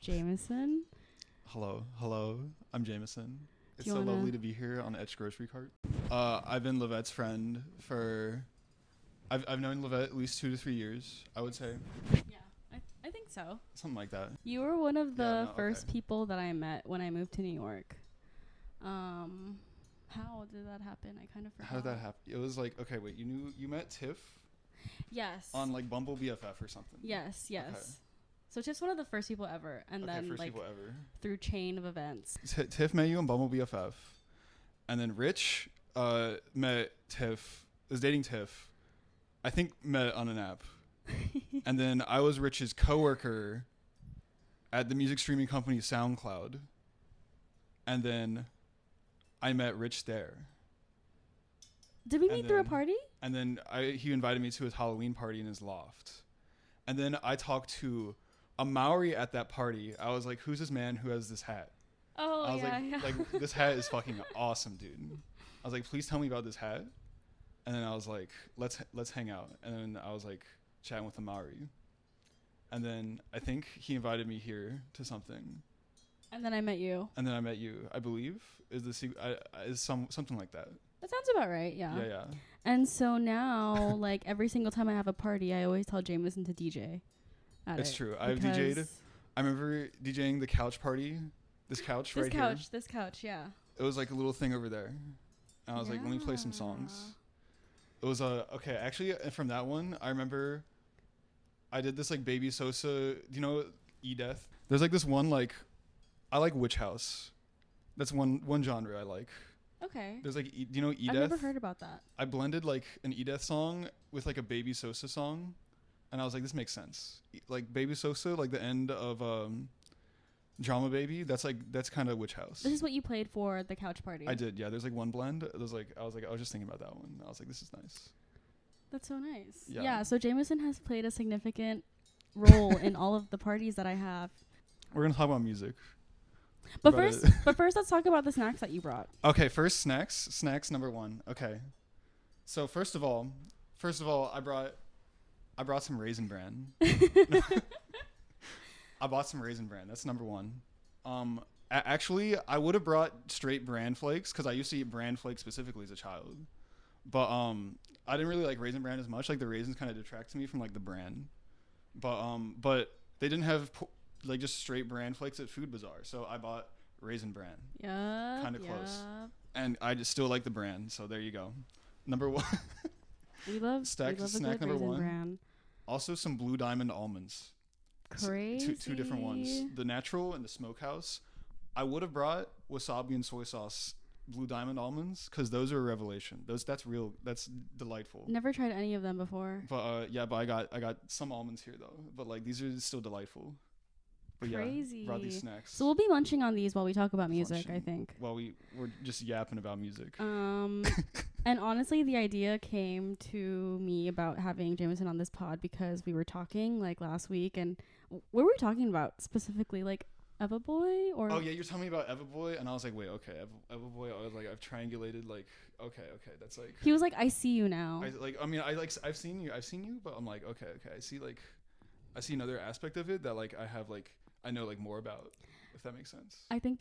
Jameson. Hello. I'm Jameson. It's so lovely to be here on the ETCHED GROCERY CART. I've been Levette's friend for... I've known Levette at least 2 to 3 years, I would say. Yeah, I think so. Something like that. You were one of the first people that I met when I moved to New York. How did that happen? I kind of forgot. How did that happen? It was like, okay, wait, you met Tiff? Yes. On like Bumble BFF or something? Yes. Okay. So Tiff's one of the first people ever, and then first like people ever. through chain of events. Tiff met you on Bumble BFF, and then Rich met Tiff, was dating Tiff, I think met on an app, and then I was Rich's coworker at the music streaming company SoundCloud, and then I met Rich there. Did we meet through a party? And then he invited me to his Halloween party in his loft, and then I talked to a Maori at that party. I was like, who's this man who has this hat? Oh, I was yeah. like, this hat is fucking awesome, dude. I was like, please tell me about this hat. And then I was like, let's hang out. And then I was like chatting with the Maori. And then I think he invited me here to something. And then I met you. I believe is something like that. That sounds about right. Yeah. Yeah. And so now, like every single time I have a party, I always tell Jameson to DJ. It's true. I've DJ'd. I remember DJing the couch party. This couch, here. This couch, yeah. It was like a little thing over there. And I was like, let me play some songs. It was okay. Actually, from that one, I remember I did this like Baby Sosa. Do you know E-Death? There's like this one like, I like Witch House. That's one genre I like. Okay. There's like, do you know E-Death? I've never heard about that. I blended like an E-Death song with like a Baby Sosa song. And I was like, this makes sense. Like Baby Sosa, like the end of Drama Baby, that's kind of Witch House. This is what you played for the couch party. I did, yeah. There's like one blend. I was just thinking about that one. I was like, this is nice. That's so nice. Yeah. Yeah, so Jameson has played a significant role in all of the parties that I have. We're gonna talk about music. But first let's talk about the snacks that you brought. Okay, first snacks. Snacks number 1. Okay. So first of all, I brought some Raisin Bran. I bought some Raisin Bran. That's number 1. Actually, I would have brought straight bran flakes because I used to eat bran flakes specifically as a child. But I didn't really like Raisin Bran as much. Like the raisins kind of detract to me from like the bran. But they didn't have like just straight bran flakes at Food Bazaar, so I bought Raisin Bran. Yeah. Kind of close. And I just still like the bran. So there you go. Number 1. We love snack number 1. Bran. Also some Blue Diamond almonds. Crazy. Two different ones. The natural and the smokehouse. I would have brought wasabi and soy sauce Blue Diamond almonds because those are a revelation. That's delightful. Never tried any of them before. But but I got some almonds here though. But like these are still delightful. But crazy. Yeah, brought these snacks. So we'll be munching on these while we talk about music, I think. While we're just yapping about music. And honestly, the idea came to me about having Jameson on this pod because we were talking like last week, and what were we talking about specifically? Like Eva Boy or? Oh yeah, you're telling me about Eva Boy, and I was like, wait, okay, Eva Boy. I was like, I've triangulated, like, okay, that's like. He was like, I see you now. I've seen you, but I'm like, okay, I see another aspect of it that like I know like more about, if that makes sense. I think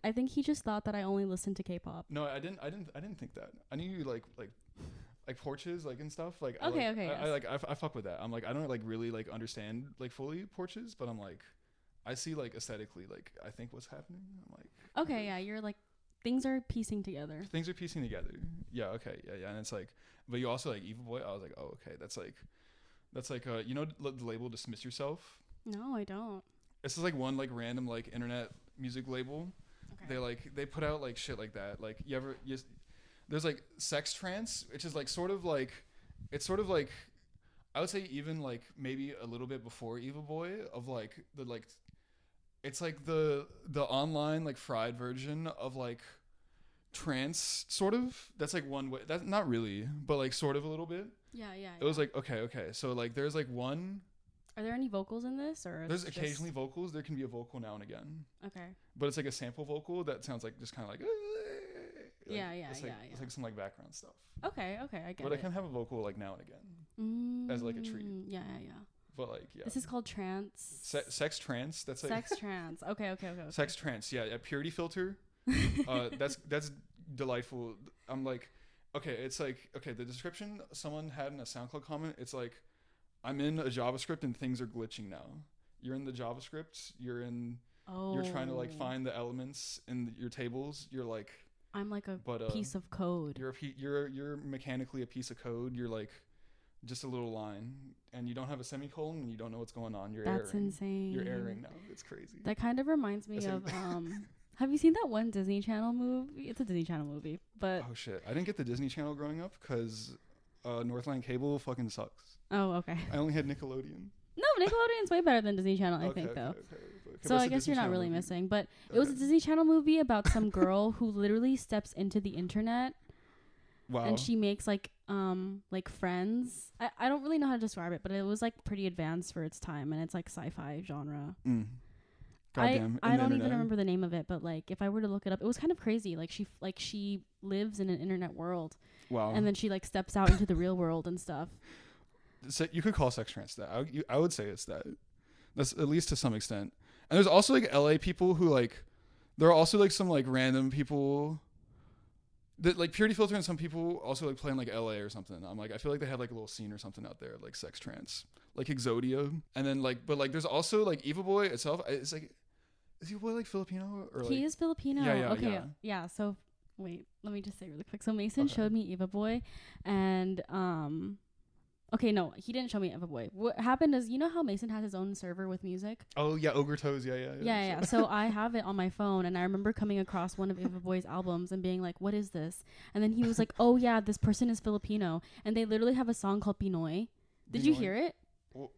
I think he just thought that I only listened to K-pop. No, I didn't think that. I knew you like Porches like and stuff. Like I fuck with that. I'm like I don't like really like understand like fully Porches, but I'm like I see like aesthetically like I think what's happening. I'm like okay, yeah, you're like things are piecing together. Yeah, okay, yeah, and it's like, but you also like Eva Boy. I was like, oh, okay, that's like you know the label Dismiss Yourself. No, I don't. This is like one like random like internet music label. Okay. They put out like shit like that. Like there's like Sex Trance, which is like sort of like I would say even like maybe a little bit before Eva Boy of like the like it's like the online like fried version of like trance sort of. That's like one way. That's not really, but like sort of a little bit. Yeah. It was like okay. So like there's like one. Are there any vocals in this, or there's occasionally vocals? There can be a vocal now and again. Okay. But it's like a sample vocal that sounds like just kind of like. It's like some like background stuff. Okay, I get it. But I can have a vocal like now and again. As like a treat. Yeah. But like, yeah. This is called trance. Sex trance. That's like Sex trance. Okay. sex trance. Yeah, a purity filter. That's delightful. I'm like, okay, it's like, okay, the description someone had in a SoundCloud comment, it's like, I'm in a JavaScript and things are glitching now. You're in the JavaScript. You're trying to like find the elements in your tables. You're like, I'm like a piece of code. You're mechanically a piece of code. You're like just a little line, and you don't have a semicolon, and you don't know what's going on. That's erring. Insane. You're erring now. It's crazy. That kind of reminds me of have you seen that one Disney Channel movie? It's a Disney Channel movie, but oh shit, I didn't get the Disney Channel growing up because Northland Cable fucking sucks. Oh, okay. I only had Nickelodeon. No, Nickelodeon's way better than Disney Channel, I think, though. Okay. So I guess you're not really missing. But it was a Disney Channel movie about some girl who literally steps into the internet. Wow. And she makes like friends. I don't really know how to describe it, but it was like pretty advanced for its time, and it's like sci-fi genre. Goddamn. I don't even remember the name of it, but like if I were to look it up, it was kind of crazy. Like she lives in an internet world. Wow. And then she like steps out into the real world and stuff. So you could call sex trance that. I would say it's that. That's at least to some extent. And there's also like LA people who like, there are also like some like random people that like Purity Filter, and some people also like play in like LA or something. I'm like, I feel like they have like a little scene or something out there, like sex trance, like Exodia. And then like, but like there's also like Eva Boy itself. It's like, is Eva Boy like Filipino or like? He is Filipino. Yeah. Okay. Yeah. So wait, let me just say really quick. So Mason showed me Eva Boy, and okay, no, he didn't show me Eva Boy. What happened is, you know how Mason has his own server with music? Oh yeah, Ogre Toes, yeah. So I have it on my phone, and I remember coming across one of Eva Boy's albums and being like, "What is this?" And then he was like, "Oh yeah, this person is Filipino, and they literally have a song called Pinoy." Did you hear it?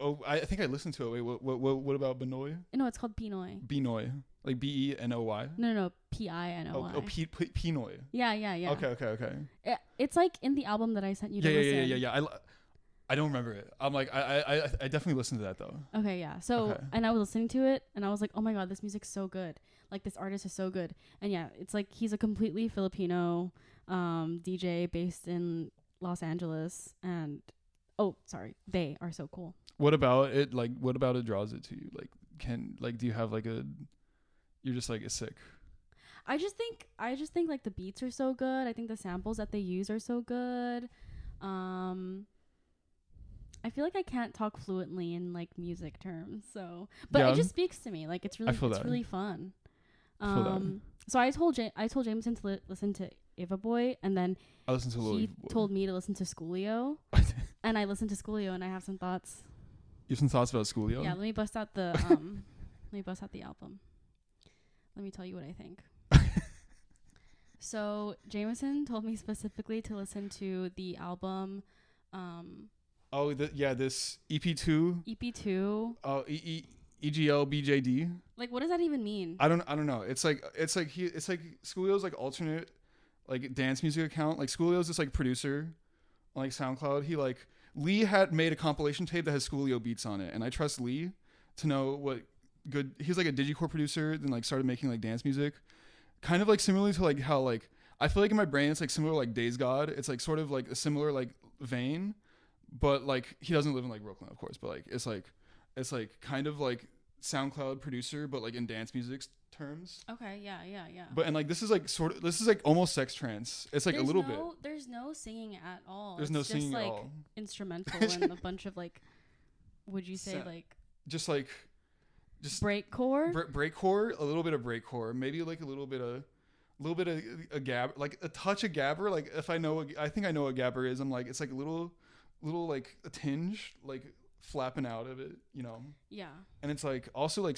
Oh, I think I listened to it. Wait, what about Benoy? No, it's called Pinoy. Benoy, like Benoy. No, Pinoy. Oh, Pinoy. Yeah. Okay. It's like in the album that I sent you to listen. Yeah. I don't remember it. I'm like, I definitely listened to that though. Okay, yeah. So, and I was listening to it, and I was like, oh my god, this music's so good. Like, this artist is so good. And yeah, it's like he's a completely Filipino DJ based in Los Angeles, and they are so cool. What about it? Like, what about it draws it to you? Like, do you have like you're just like, it's sick. I just think like the beats are so good. I think the samples that they use are so good. I feel like I can't talk fluently in like music terms, so but it just speaks to me. Like it's really fun. So I told Jameson to listen to Eva Boy, and then he told me to listen to Schoolio, and I listened to Schoolio, and I have some thoughts. You have some thoughts about Schoolio? Yeah, let me bust out the album. Let me tell you what I think. So Jameson told me specifically to listen to the album. This EP2. EP2. Oh, EGLBJD. Like, what does that even mean? I don't know. It's like Schoolio's like alternate like dance music account. Like Schoolio's this like producer on like SoundCloud. He like Lee had made a compilation tape that has Schoolio beats on it, and I trust Lee to know what good. He's like a digicore producer, then like started making like dance music, kind of like similarly to like how like I feel like in my brain it's like similar like Days God. It's like sort of like a similar like vein. But like he doesn't live in like Brooklyn, of course. But like it's like kind of like SoundCloud producer, but like in dance music terms. Okay, yeah. But and like this is like almost sex trance. It's like a little bit. There's no singing at all. There's no singing at all. Instrumental and a bunch of like, would you say just breakcore? Breakcore, a little bit of breakcore, maybe like a little bit of a gab, like a touch of gabber. Like if I think I know what gabber is. I'm like it's like a little like a tinge like flapping out of it, you know. Yeah. And it's like also like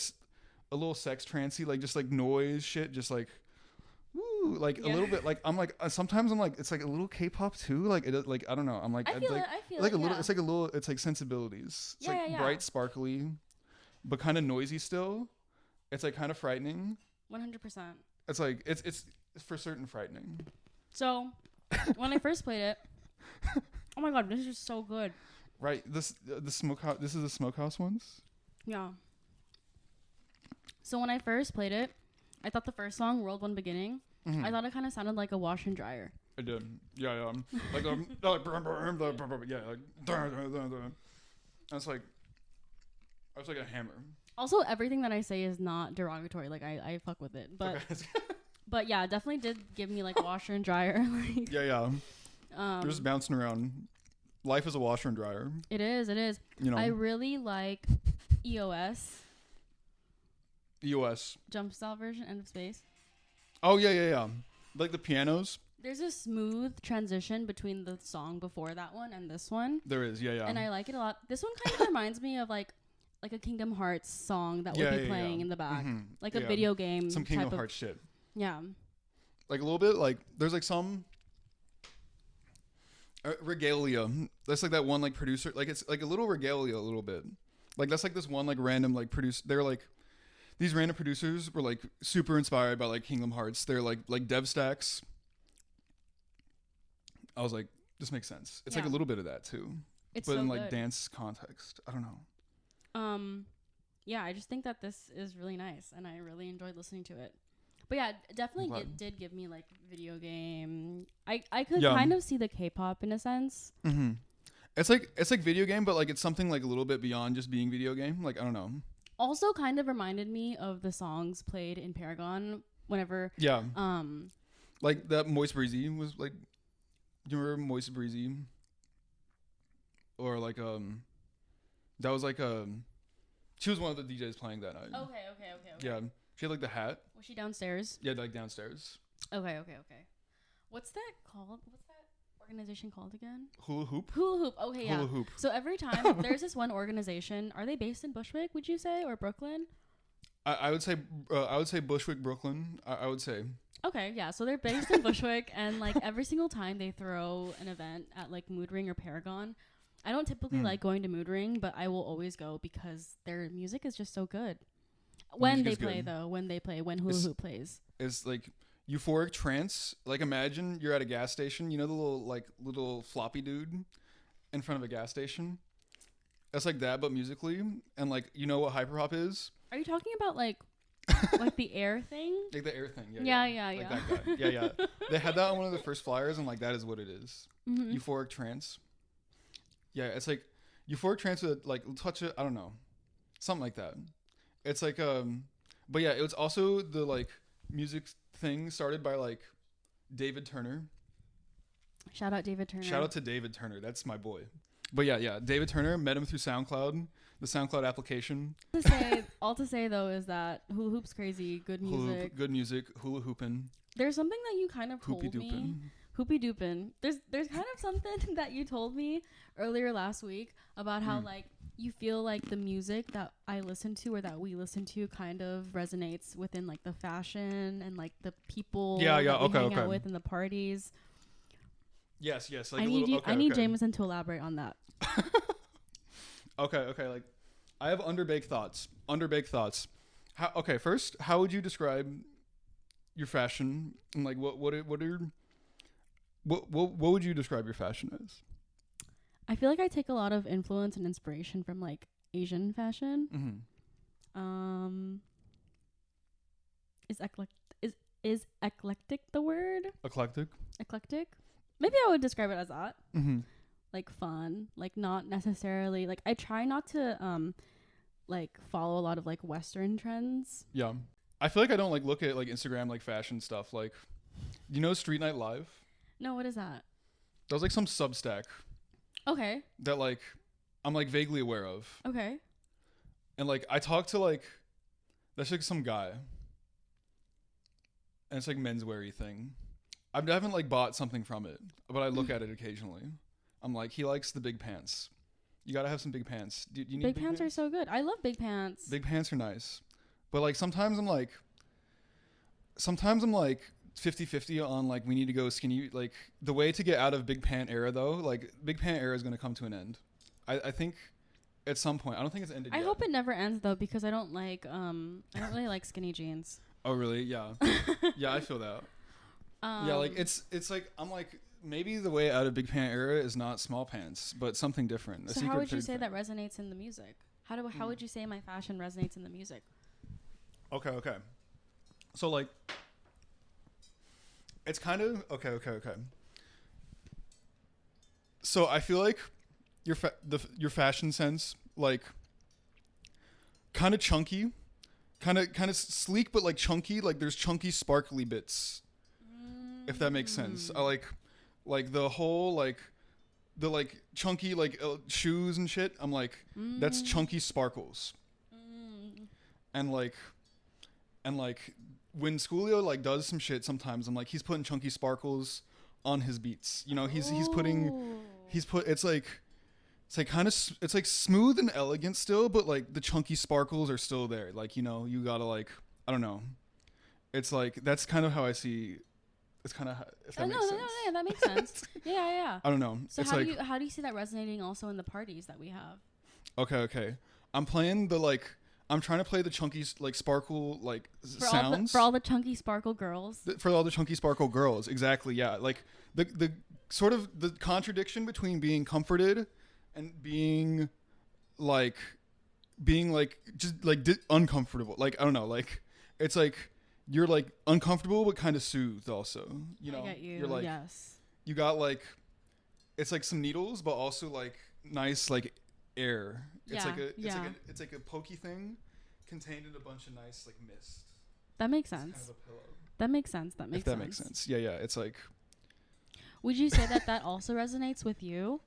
a little sex trancey, like just like noise shit, just like woo, like a little bit like I'm like sometimes I'm like it's like a little K-pop too, like it like I don't know, I'm like I feel like a little it's like a little it's like sensibilities. It's like bright, sparkly, but kind of noisy still. It's like kind of frightening. 100%. It's like it's for certain frightening. So when I first played it, oh my god, this is so good. Right, this is the Smokehouse ones. Yeah. So when I first played it, I thought the first song, World One Beginning, I thought it kind of sounded like a wash and dryer. I did. Yeah. Like yeah, like I was like, I was like a hammer. Also, everything that I say is not derogatory. Like I fuck with it, but Okay. but yeah, definitely did give me like washer and dryer. Like Yeah. They're just bouncing around. Life is a washer and dryer. It is. It is. You know. I really like EOS. EOS. Jump style version, End of Space. Oh yeah. Like the pianos. There's a smooth transition between the song before that one and this one. There is, yeah. And I like it a lot. This one kind of reminds me of like a Kingdom Hearts song that would be playing in the back. Mm-hmm. Like a video game. Some Kingdom Hearts shit. Yeah. Like a little bit, like, there's like some regalia. That's like that one like producer. Like it's like a little regalia a little bit. Like that's like this one like random like they're like, these random producers were like super inspired by like Kingdom Hearts. They're like dev stacks. I was like, this makes sense. It's like a little bit of that too. But so in like dance context. I don't know. Yeah, I just think that this is really nice and I really enjoyed listening to it. But yeah, definitely did give me like video game. I could kind of see the K-pop in a sense. Mm-hmm. It's like video game, but like it's something like a little bit beyond just being video game. Like I don't know. Also, kind of reminded me of the songs played in Paragon whenever. Yeah. Like that Moist Breezy was like. Do you remember Moist Breezy? Or like that was like she was one of the DJs playing that night. Okay. Yeah, she had like the hat. Was she downstairs? Yeah, like downstairs. Okay. What's that called? What's that organization called again? Hula Hoop. Okay, yeah. Hula Hoop. So every time there's this one organization. Are they based in Bushwick? Would you say, or Brooklyn? I would say Bushwick, Brooklyn. I would say. Okay, yeah. So they're based in Bushwick, and like every single time they throw an event at like Mood Ring or Paragon, I don't typically like going to Mood Ring, but I will always go because their music is just so good. When they play, when Hula Hoop plays, it's like euphoric trance. Like imagine you're at a gas station. You know the little floppy dude in front of a gas station. That's like that, but musically, and like you know what hyperpop is. Are you talking about like the air thing? Like the air thing, yeah. Like that guy. Yeah. They had that on one of the first flyers, and like that is what it is. Mm-hmm. Euphoric trance. Yeah, it's like euphoric trance with like touch it. I don't know, something like that. It's like but yeah, it was also the like music thing started by like David Turner. Shout out David Turner. Shout out to David Turner. That's my boy. But yeah, David Turner, met him through SoundCloud, the SoundCloud application. All to say though is that Hula Hoop's crazy, good music. Good music, hula hoopin'. There's something that you kind of told me. Hoopy doopin'. There's kind of something that you told me earlier last week about how like you feel like the music that I listen to or that we listen to kind of resonates within like the fashion and like the people that we hang out with in the parties. Yes. Like I need Jameson to elaborate on that. Okay. Like, I have underbaked thoughts. First, how would you describe your fashion? And like, what would you describe your fashion as? I feel like I take a lot of influence and inspiration from like Asian fashion. Mm-hmm. Is eclectic the word? Eclectic. Maybe I would describe it as that. Mm-hmm. Like fun, like not necessarily like I try not to like follow a lot of like Western trends. Yeah, I feel like I don't like look at like Instagram like fashion stuff. Like, you know, Street Night Live? No, what is that? That was like some Substack. Okay. That like I'm like vaguely aware of. Okay. And like I talked to like that's like some guy, and it's like mensweary thing. I haven't like bought something from it, but I look at it occasionally. I'm like, he likes the big pants. You gotta have some big pants. Do you need big pants? Are so good. I love big pants. Big pants are nice, but like sometimes I'm like 50-50 on like we need to go skinny. Like the way to get out of big pant era though, like big pant era is gonna come to an end. I think at some point. I don't think it's ended yet. I hope it never ends though, because I don't really like skinny jeans. Oh really? Yeah. Yeah, I feel that. Yeah, like it's like I'm like maybe the way out of big pant era is not small pants, but something different. So how would you say that resonates in the music? How would you say my fashion resonates in the music? Okay. So like it's kind of okay. So I feel like your fashion sense, like kind of chunky, kind of sleek, but like chunky. Like there's chunky, sparkly bits, if that makes sense. I like the whole like the like chunky like shoes and shit. I'm like that's chunky sparkles, and like when Schoolio like does some shit sometimes, I'm like he's putting chunky sparkles on his beats. You know, he's put it's like kind of it's like smooth and elegant still, but like the chunky sparkles are still there. Like, you know, you gotta like, I don't know. It's like that's kind of how I see. It's kind of if that makes sense. No, that makes sense. Yeah. I don't know. So it's how do you see that resonating also in the parties that we have? Okay. I'm playing the like. I'm trying to play the chunky like sparkle like sounds for all the chunky sparkle girls. For all the chunky sparkle girls, exactly. Yeah, like the sort of the contradiction between being comforted and being like just like uncomfortable. Like I don't know. Like it's like you're like uncomfortable but kind of soothed also. You know, I get you. You're like yes. you got like it's like some needles but also like nice like air. It's it's like a pokey thing contained in a bunch of nice like mist. That makes sense. Kind of a pillow. That makes sense. That makes sense. Yeah. It's like. Would you say that also resonates with you?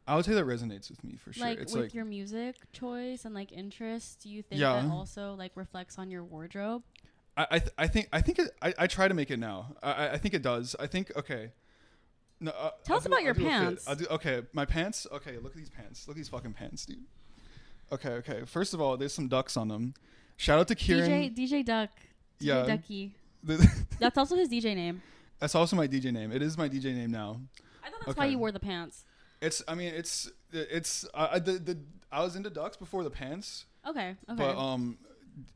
I would say that resonates with me for sure. Like it's with like your music choice and like interests, do you think that also like reflects on your wardrobe? I think I try to make it now. I think it does. I think okay. No, Tell us about your pants. Okay, my pants. Okay, look at these pants. Look at these fucking pants, dude. Okay. First of all, there's some ducks on them. Shout out to Kieran. DJ Duck. DJ Ducky. That's also his DJ name. That's also my DJ name. It is my DJ name now. I thought that's why you wore the pants. I was into ducks before the pants. Okay. But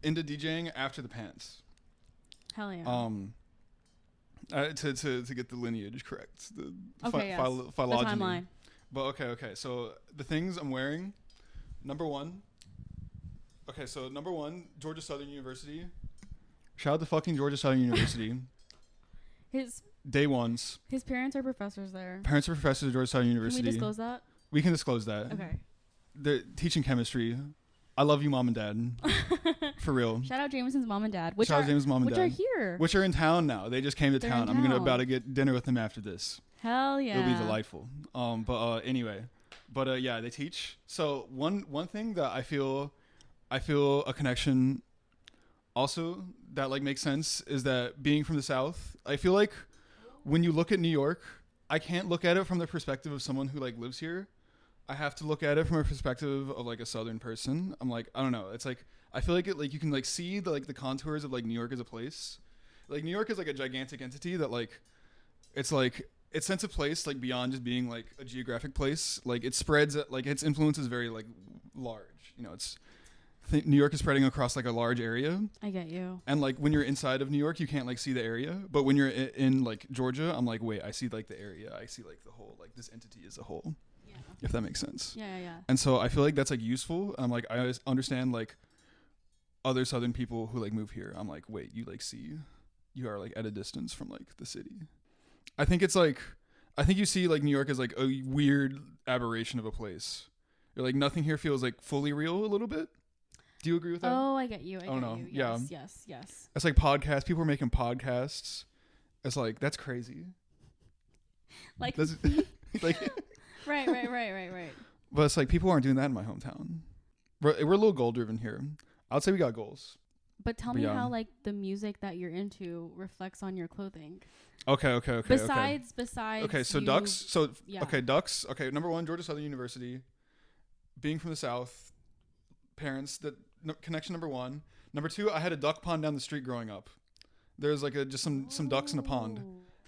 into DJing after the pants. Hell yeah. To get the lineage correct. Phylogeny. The timeline. But okay. So the things I'm wearing, number one. Okay, so number one, Georgia Southern University. Shout out to fucking Georgia Southern University. His day ones. His parents are professors there. Parents are professors at Georgia Southern University. Can we disclose that? We can disclose that. Okay. They're teaching chemistry. I love you, mom and dad. For real. Shout out Jameson's mom and dad. Shout out James's mom and dad. Which are here. Which are in town now. They just came to town. I'm about to get dinner with them after this. Hell yeah. It'll be delightful. Anyway. Yeah, they teach. So one thing that I feel a connection also that like makes sense is that being from the South, I feel like when you look at New York, I can't look at it from the perspective of someone who like lives here. I have to look at it from a perspective of like a Southern person. I'm like, I don't know. It's like I feel like it like you can like see the like the contours of like New York as a place. Like New York is like a gigantic entity that like it's like its sense of place like beyond just being like a geographic place. Like it spreads like its influence is very like large. You know, New York is spreading across like a large area. I get you. And like when you're inside of New York, you can't like see the area. But when you're in like Georgia, I'm like, wait, I see like the area. I see like the whole like this entity as a whole. Yeah. If that makes sense. Yeah. And so I feel like that's like useful. I'm like I understand like other Southern people who like move here. I'm like, wait, you like see, you are like at a distance from like the city. I think you see like New York as like a weird aberration of a place. You're like nothing here feels like fully real a little bit. Do you agree with that? Oh, I get you. I know. Yes, yeah. Yes. It's like podcasts. People are making podcasts. It's like that's crazy. Like, like right. But it's like people aren't doing that in my hometown. We're a little goal driven here. I'd say we got goals. But tell me how like the music that you're into reflects on your clothing. Okay. Besides. Okay, so ducks. Okay, ducks. Okay, number one, Georgia Southern University. Being from the South, parents that connection number one. Number two, I had a duck pond down the street growing up. There's like just some ducks in a pond.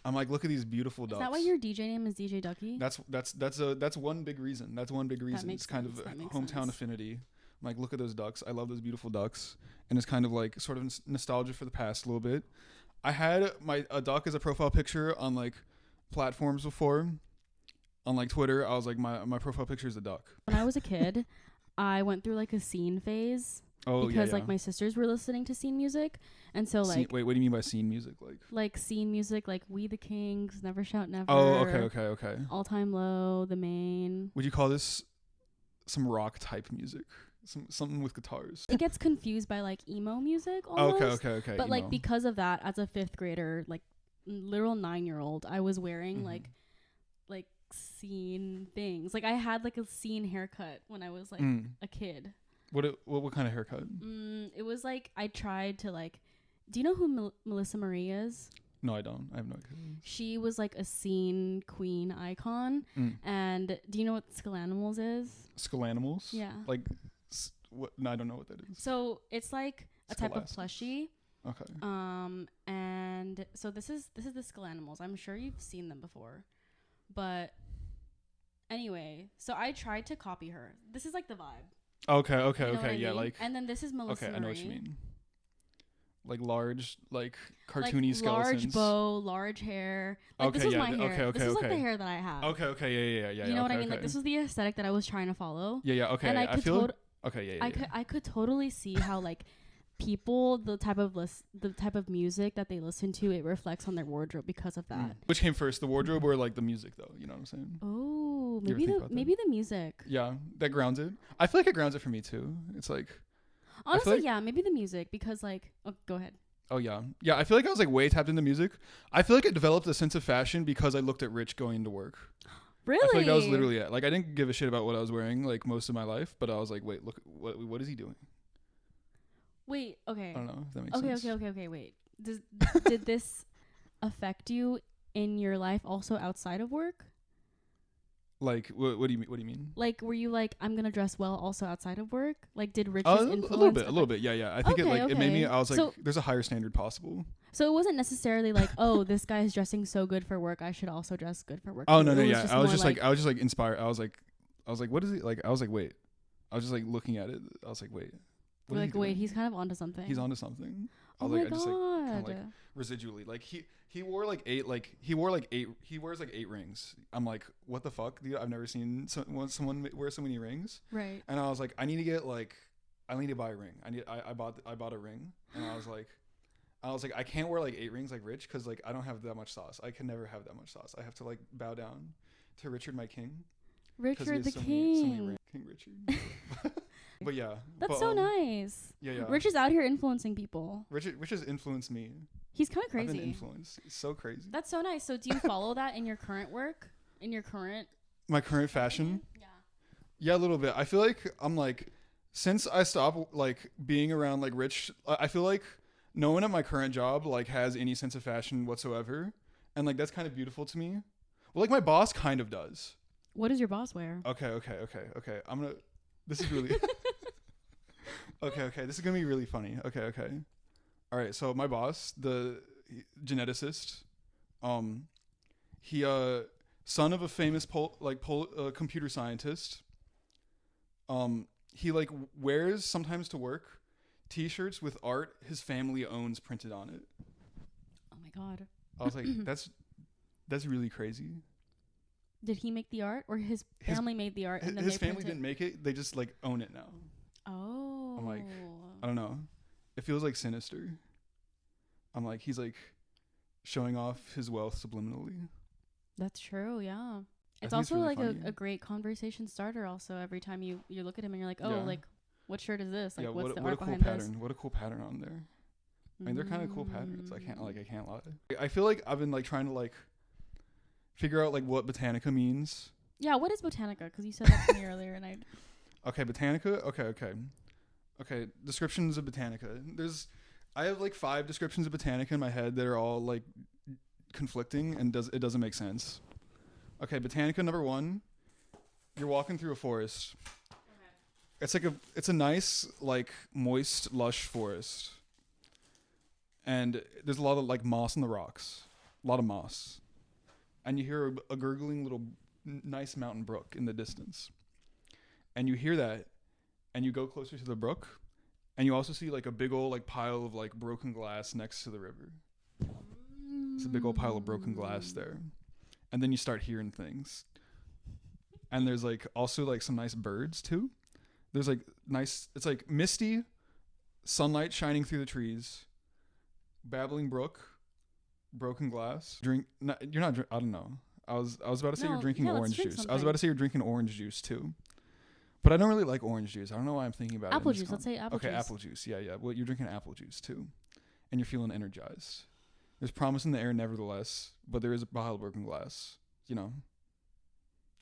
I'm like, look at these beautiful ducks. Is that why your DJ name is DJ Ducky? That's one big reason. That's one big reason. It's kind of hometown sense. Affinity. I'm like, look at those ducks. I love those beautiful ducks. And it's kind of like sort of nostalgia for the past a little bit. I had a duck as a profile picture on like platforms before. On like Twitter, I was like, my profile picture is a duck. When I was a kid, I went through like a scene phase. Oh, because like my sisters were listening to scene music, and so like wait, what do you mean by scene music? Like scene music, like We the Kings, Never Shout Never. Oh, okay. All Time Low, The Main. Would you call this some rock type music? something with guitars. It gets confused by like emo music almost. Okay. But emo. like because of that, as a 5th grader, like literal 9-year-old, I was wearing like scene things. Like I had like a scene haircut when I was like a kid. What kind of haircut? It was like I tried to like. Do you know who Melissa Marie is? No, I don't. I have no idea. She was like a scene queen icon. And do you know what Skull-animals is? Skull-animals? Yeah. Like, what? No, I don't know what that is. So it's like a type of plushie. Okay. And so this is the Skull-animals. I'm sure you've seen them before, but anyway, so I tried to copy her. This is like the vibe. Okay. You know Yeah, mean? like. And then this is Melissa Marie. Okay, I know what you mean. Like large, like cartoony like skeletons. Large bow, large hair. Like okay, this was yeah, my hair. Okay, this was like the hair that I have. Okay, yeah. You know what I mean? Like this was the aesthetic that I was trying to follow. Yeah, okay. And I feel. Okay, yeah. I could totally see how like people, the type of music that they listen to, it reflects on their wardrobe because of that. Which came first, the wardrobe or like the music, though? You know what I'm saying? Oh, maybe the music. Yeah, that grounds it. I feel like it grounds it for me too. It's like. Honestly, like, yeah, maybe the music because like. Oh, go ahead. Oh yeah. I feel like I was like way tapped into music. I feel like I developed a sense of fashion because I looked at Rich going to work. Really? I feel like that was literally it. Like I didn't give a shit about what I was wearing like most of my life, but I was like, wait, look, what is he doing? Wait, okay. I don't know if that makes sense. Okay. Wait. Did this affect you in your life also outside of work? Like what do you mean? Like were you like I'm gonna dress well also outside of work? Like did Rich's influence? A little bit. Yeah. I think it made me. I was like, so, there's a higher standard possible. So it wasn't necessarily like, oh, this guy's dressing so good for work, I should also dress good for work. Oh no, yeah. I was just like inspired. I was like, what is he like? I was like, wait. I was just like looking at it. I was like, wait. Wait, he's kind of onto something. He's onto something. Oh my god. Like residually, like he wore like eight he wears like 8 rings. I'm like, what the fuck, dude? I've never seen someone wear so many rings. Right. And I was like, I need to buy a ring. I bought a ring, and I was like, I can't wear like 8 rings like Rich because like I don't have that much sauce. I can never have that much sauce. I have to like bow down to Richard, my king. Richard the king. King Richard. But yeah. That's so nice. Yeah. Rich is out here influencing people. Rich has influenced me. He's kind of crazy. I've been influenced. It's so crazy. That's so nice. So do you follow that in your current work? My current fashion? Yeah. Yeah, a little bit. I feel like I'm like, since I stopped like being around like Rich, I feel like no one at my current job like has any sense of fashion whatsoever. And like that's kind of beautiful to me. Well, like my boss kind of does. What does your boss wear? Okay. This is really okay. This is gonna be really funny. Okay. All right. So my boss, the geneticist, he son of a famous computer scientist. He like wears sometimes to work T-shirts with art his family owns printed on it. Oh my god. I was like, that's really crazy. Did he make the art, or his family made the art? And then his family didn't make it. They just like own it now. Oh. I'm like, I don't know. It feels like sinister. I'm like, he's like showing off his wealth subliminally. That's true. Yeah. It's also really like a great conversation starter. Also, every time you look at him and you're like, oh, like, what shirt is this? Like, what's the art behind this? What a cool pattern on there. I mean, they're kind of cool patterns. I can't lie. I feel like I've been like trying to like figure out like what Botanica means. Yeah, what is Botanica? Because you said that to me earlier, and I. Okay, Botanica. Okay. Descriptions of Botanica. I have like 5 descriptions of Botanica in my head that are all like conflicting, and it doesn't make sense. Okay, Botanica number 1. You're walking through a forest. Okay. It's a nice like moist, lush forest, and there's a lot of like moss on the rocks, a lot of moss. And you hear a gurgling little nice mountain brook in the distance. And you hear that, and you go closer to the brook, and you also see like a big old like pile of like broken glass next to the river. It's a big old pile of broken glass there. And then you start hearing things. And there's like also like some nice birds too. There's like it's like misty, sunlight shining through the trees, babbling brook, broken glass. I don't know. I was about to say you're drinking orange juice. I was about to say you're drinking orange juice too. But I don't really like orange juice. I don't know why I'm thinking about apple it. juice. Let's say apple juice. Okay, apple juice. Yeah, yeah. Well, you're drinking apple juice too, and you're feeling energized. There's promise in the air, nevertheless, but there is a bottle of broken glass. You know,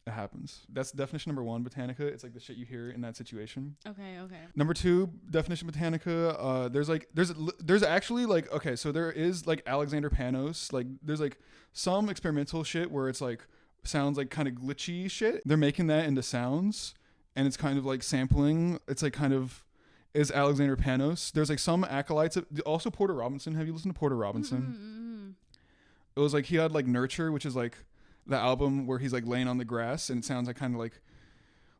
it happens. That's definition number 1, Botanica. It's like the shit you hear in that situation. Okay. Number 2, definition Botanica. There's actually like, okay, so there is like Alexander Panos. Like there's like some experimental shit where it's like sounds like kind of glitchy shit. They're making that into sounds, and it's kind of like sampling. It's like kind of is Alexander Panos. There's like some acolytes also Porter Robinson. Have you listened to Porter Robinson? It was like he had like Nurture, which is like the album where he's like laying on the grass, and it sounds like kind of like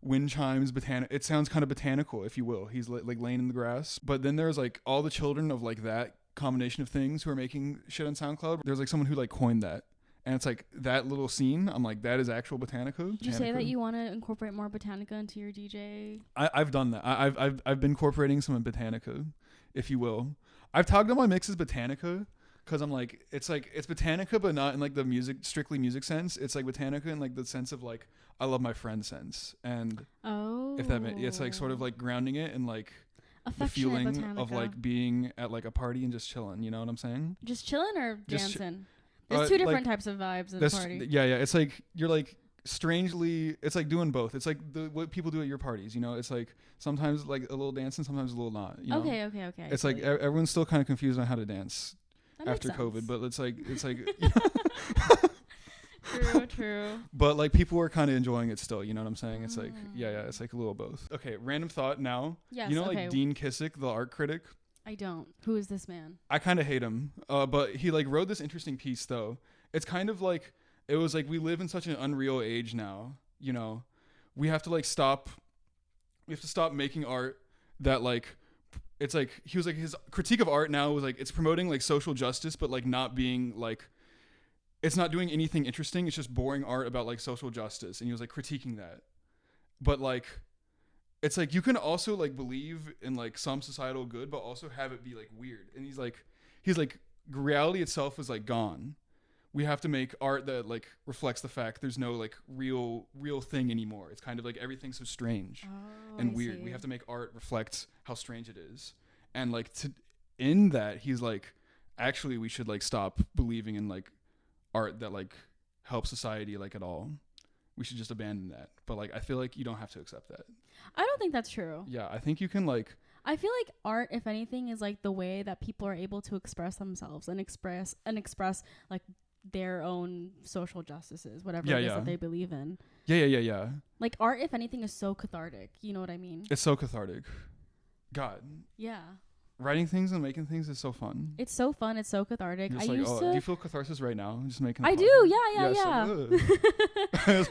wind chimes, it sounds kind of botanical, if you will. He's like laying in the grass. But then there's like all the children of like that combination of things who are making shit on SoundCloud. There's like someone who like coined that. And it's like that little scene. I'm like, that is actual Botanica. Did you say that you want to incorporate more Botanica into your DJ? I've done that. I've been incorporating some Botanica, if you will. I've tagged on my mixes Botanica because I'm like, it's Botanica, but not in like the strictly music sense. It's like Botanica in like the sense of like, I love my friend sense. And if that it's like sort of like grounding it in like the feeling Botanica. Of like being at like a party and just chilling. You know what I'm saying? Just chilling or dancing? There's two different types of vibes at a party. Yeah. It's like you're like strangely. It's like doing both. It's like what people do at your parties. You know, it's like sometimes like a little dancing, sometimes a little not. You know? Okay. It's like everyone's still kind of confused on how to dance after COVID, but it's like. True. But like people are kind of enjoying it still. You know what I'm saying? It's like it's like a little both. Okay, random thought now. Yes. You know, like Dean Kissick, the art critic. I don't. Who is this man? I kind of hate him. But he like wrote this interesting piece though. It's kind of like it was like we live in such an unreal age now. You know, we have to like stop. We have to stop making art that like. It's like he was like his critique of art now was like it's promoting like social justice, but like not being like. It's not doing anything interesting. It's just boring art about like social justice, and he was like critiquing that. But like. It's like you can also like believe in like some societal good, but also have it be like weird. And he's like reality itself is like gone. We have to make art that like reflects the fact there's no like real thing anymore. It's kind of like everything's so strange and weird. We have to make art reflect how strange it is. And like in that he's like, actually we should like stop believing in like art that like helps society like at all. We should just abandon that. But like I feel like you don't have to accept that. I don't think that's true. Yeah, I think you can like I feel like art, if anything, is like the way that people are able to express themselves and express like their own social justices, whatever it is that they believe in. Yeah. Like art, if anything, is so cathartic. You know what I mean? It's so cathartic. God. Yeah. Writing things and making things is so fun. It's so fun. It's so cathartic. I used to. Do you feel catharsis right now? I'm just making. I do. Yeah.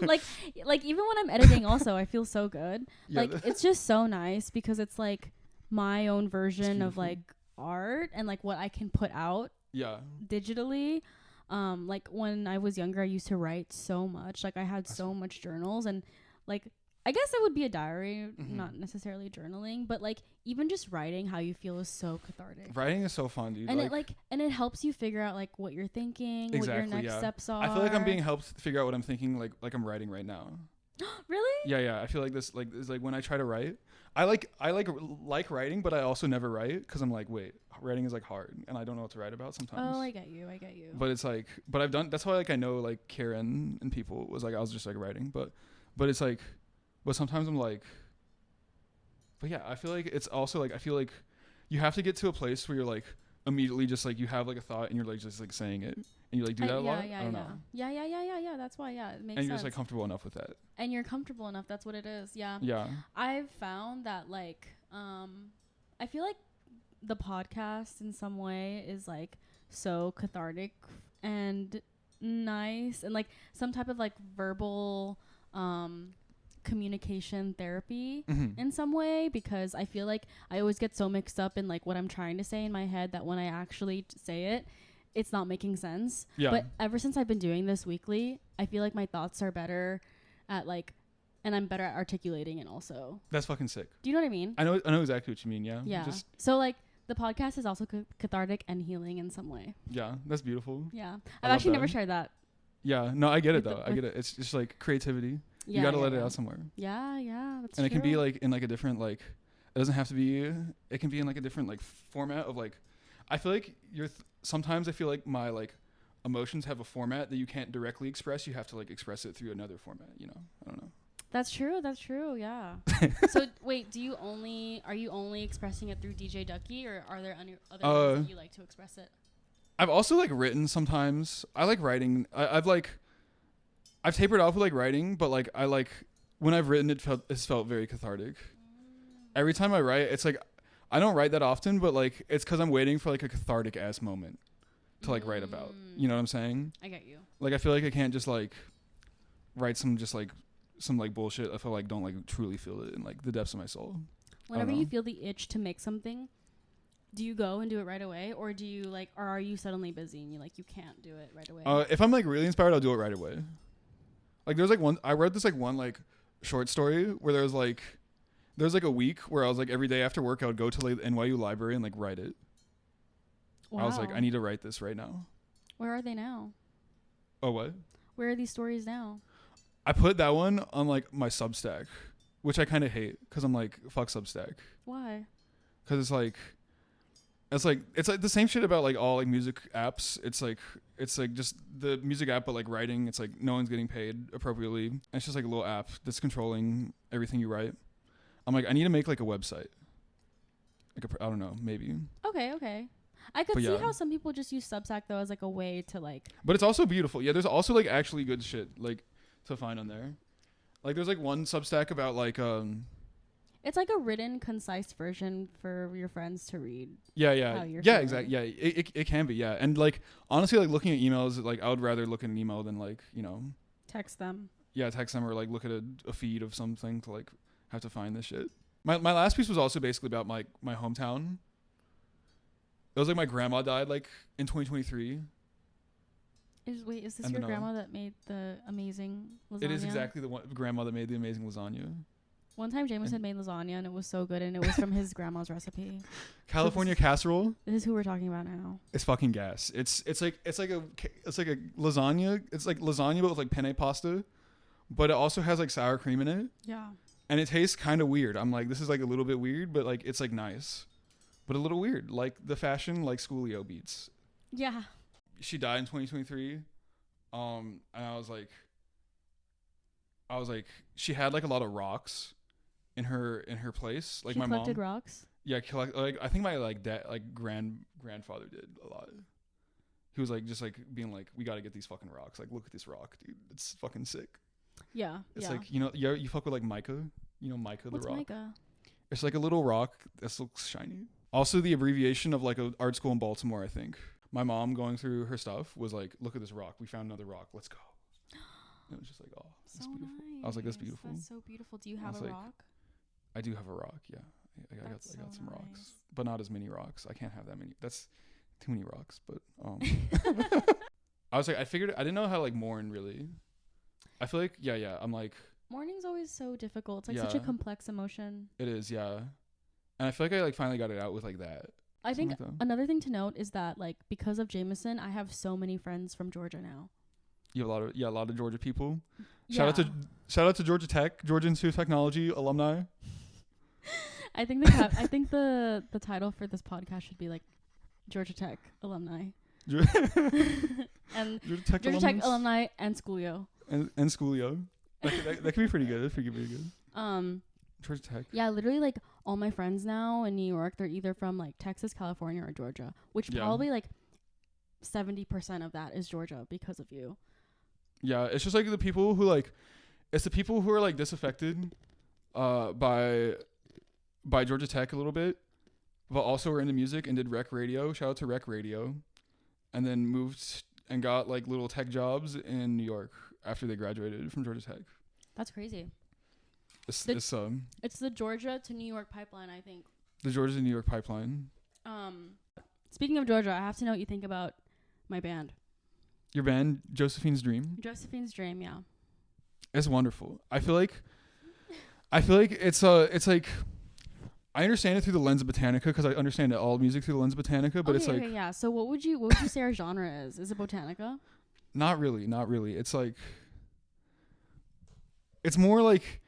like even when I'm editing, also I feel so good. Yeah. Like it's just so nice because it's like my own version of like art and like what I can put out. Yeah. Digitally. Like when I was younger, I used to write so much. Like I had so much journals and like. I guess it would be a diary, not necessarily journaling, but like even just writing how you feel is so cathartic. Writing is so fun, dude. And it helps you figure out like what you're thinking, what your next steps are. I feel like I'm being helped figure out what I'm thinking like I'm writing right now. Really? Yeah. I feel like this is like when I try to write, I like writing, but I also never write because I'm like, wait, writing is like hard and I don't know what to write about sometimes. Oh, I get you. But it's like, but I've done. That's why like I know like Karen and people was like I was just like writing, but it's like. But sometimes I'm like, but yeah, I feel like it's also like, I feel like you have to get to a place where you're like immediately just like, you have like a thought and you're like just like saying it and you like do that a lot. I don't know. Yeah. That's why. Yeah. It makes sense. And you're just like comfortable enough with that. And you're comfortable enough. That's what it is. Yeah. Yeah. I've found that like, I feel like the podcast in some way is like so cathartic and nice and like some type of like verbal, communication therapy in some way because I feel like I always get so mixed up in like what I'm trying to say in my head that when I actually say it, it's not making sense. Yeah. But ever since I've been doing this weekly, I feel like my thoughts are better at like, and I'm better at articulating it also. That's fucking sick. Do you know what I mean? I know exactly what you mean. Yeah. Yeah. So like the podcast is also cathartic and healing in some way. Yeah. That's beautiful. Yeah. I've actually never shared that. Yeah, no, I get it though. I get it. It's just like creativity. You gotta let it out somewhere. Yeah, that's and true. It can be like in like a different like. It doesn't have to be. It can be in like a different like format of like. I feel like sometimes I feel like my like emotions have a format that you can't directly express. You have to like express it through another format. You know. I don't know. That's true. Yeah. So wait, are you only expressing it through DJ Ducky, or are there any other ways that you like to express it? I've also like written sometimes. I like writing. I've tapered off with like writing, but like I like when I've written it's felt very cathartic. Every time I write, it's like I don't write that often, but like it's because I'm waiting for like a cathartic ass moment to like write about. You know what I'm saying? I get you. Like I feel like I can't just like write some bullshit if I like don't like truly feel it in like the depths of my soul. Whenever you feel the itch to make something, do you go and do it right away, or do you like, or are you suddenly busy and you can't do it right away? If I'm like really inspired, I'll do it right away. Like there's like I read this like one like short story where there's like a week where I was like every day after work I would go to like the NYU library and like write it. Wow. I was like, I need to write this right now. Where are they now? Oh, what? Where are these stories now? I put that one on like my Substack, which I kind of hate because I'm like, fuck Substack. Why? Because it's like the same shit about like all like music apps. It's like just the music app, but like writing. It's like no one's getting paid appropriately. And it's just like a little app that's controlling everything you write. I'm like, I need to make like a website. Like I don't know, maybe. Okay. I could see how some people just use Substack though as like a way to like. But it's also beautiful. Yeah, there's also like actually good shit like to find on there. Like there's like one Substack about like It's like a written, concise version for your friends to read. Yeah, exactly. Yeah, it can be. Yeah, and like honestly, like looking at emails, like I would rather look at an email than like text them. Yeah, text them or like look at a feed of something to like have to find this shit. My last piece was also basically about my hometown. It was like my grandma died like in 2023. Is this your grandma that made the amazing lasagna? It is exactly the grandma that made the amazing lasagna. One time Jameson made lasagna and it was so good, and it was from his grandma's recipe. California casserole. This is who we're talking about now. It's fucking gas. It's like a lasagna. It's like lasagna but with like penne pasta, but it also has like sour cream in it. Yeah. And it tastes kind of weird. I'm like, this is like a little bit weird, but like it's like nice, but a little weird. Like the fashion like Schoolio beats. Yeah. She died in 2023, and I was like, she had like a lot of rocks in her place. Like she my collected mom. Rocks. Yeah, like I think my like dad, like grandfather did a lot. He was like just like being like, we got to get these fucking rocks. Like look at this rock, dude. It's fucking sick. Yeah. It's like you fuck with like mica. Mica the rock. What's mica? It's like a little rock that looks shiny. Also, the abbreviation of like an art school in Baltimore, I think. My mom going through her stuff was like, look at this rock. We found another rock. Let's go. And it was just like, oh, that's beautiful. Nice. I was like, that's beautiful. That's so beautiful. Do you have a rock? I do have a rock, yeah. I got some rocks. But not as many rocks. I can't have that many. That's too many rocks. But I was like, I didn't know how to like mourn really. I feel like, yeah. I'm like. Mourning's always so difficult. It's like such a complex emotion. It is, yeah. And I feel like I like finally got it out with like that. I think another thing to note is that like because of Jameson, I have so many friends from Georgia now. You have a lot of Georgia people. Yeah. Shout out to Georgia Tech, Georgia Institute of Technology alumni. I think the title for this podcast should be like Georgia Tech alumni. And Georgia Tech alumni and Schoolio. And Schoolio. That could be pretty good. That's pretty good. Georgia Tech. Yeah, literally like all my friends now in New York, they're either from like Texas, California, or Georgia, which probably like 70% of that is Georgia because of you. Yeah, it's just like the people who like, it's the people who are like disaffected by Georgia Tech a little bit, but also were into music and did rec radio. Shout out to rec radio, and then moved and got like little tech jobs in New York after they graduated from Georgia Tech. That's crazy. It's the Georgia to New York pipeline, I think. The Georgia to New York pipeline. Speaking of Georgia, I have to know what you think about my band. Your band, Josephine's Dream? Josephine's Dream, yeah. It's wonderful. I feel like it's like I understand it through the lens of Botanica because I understand all music through the lens of Botanica, but it's like yeah. So what would you say our genre is? Is it Botanica? Not really. It's like It's more like,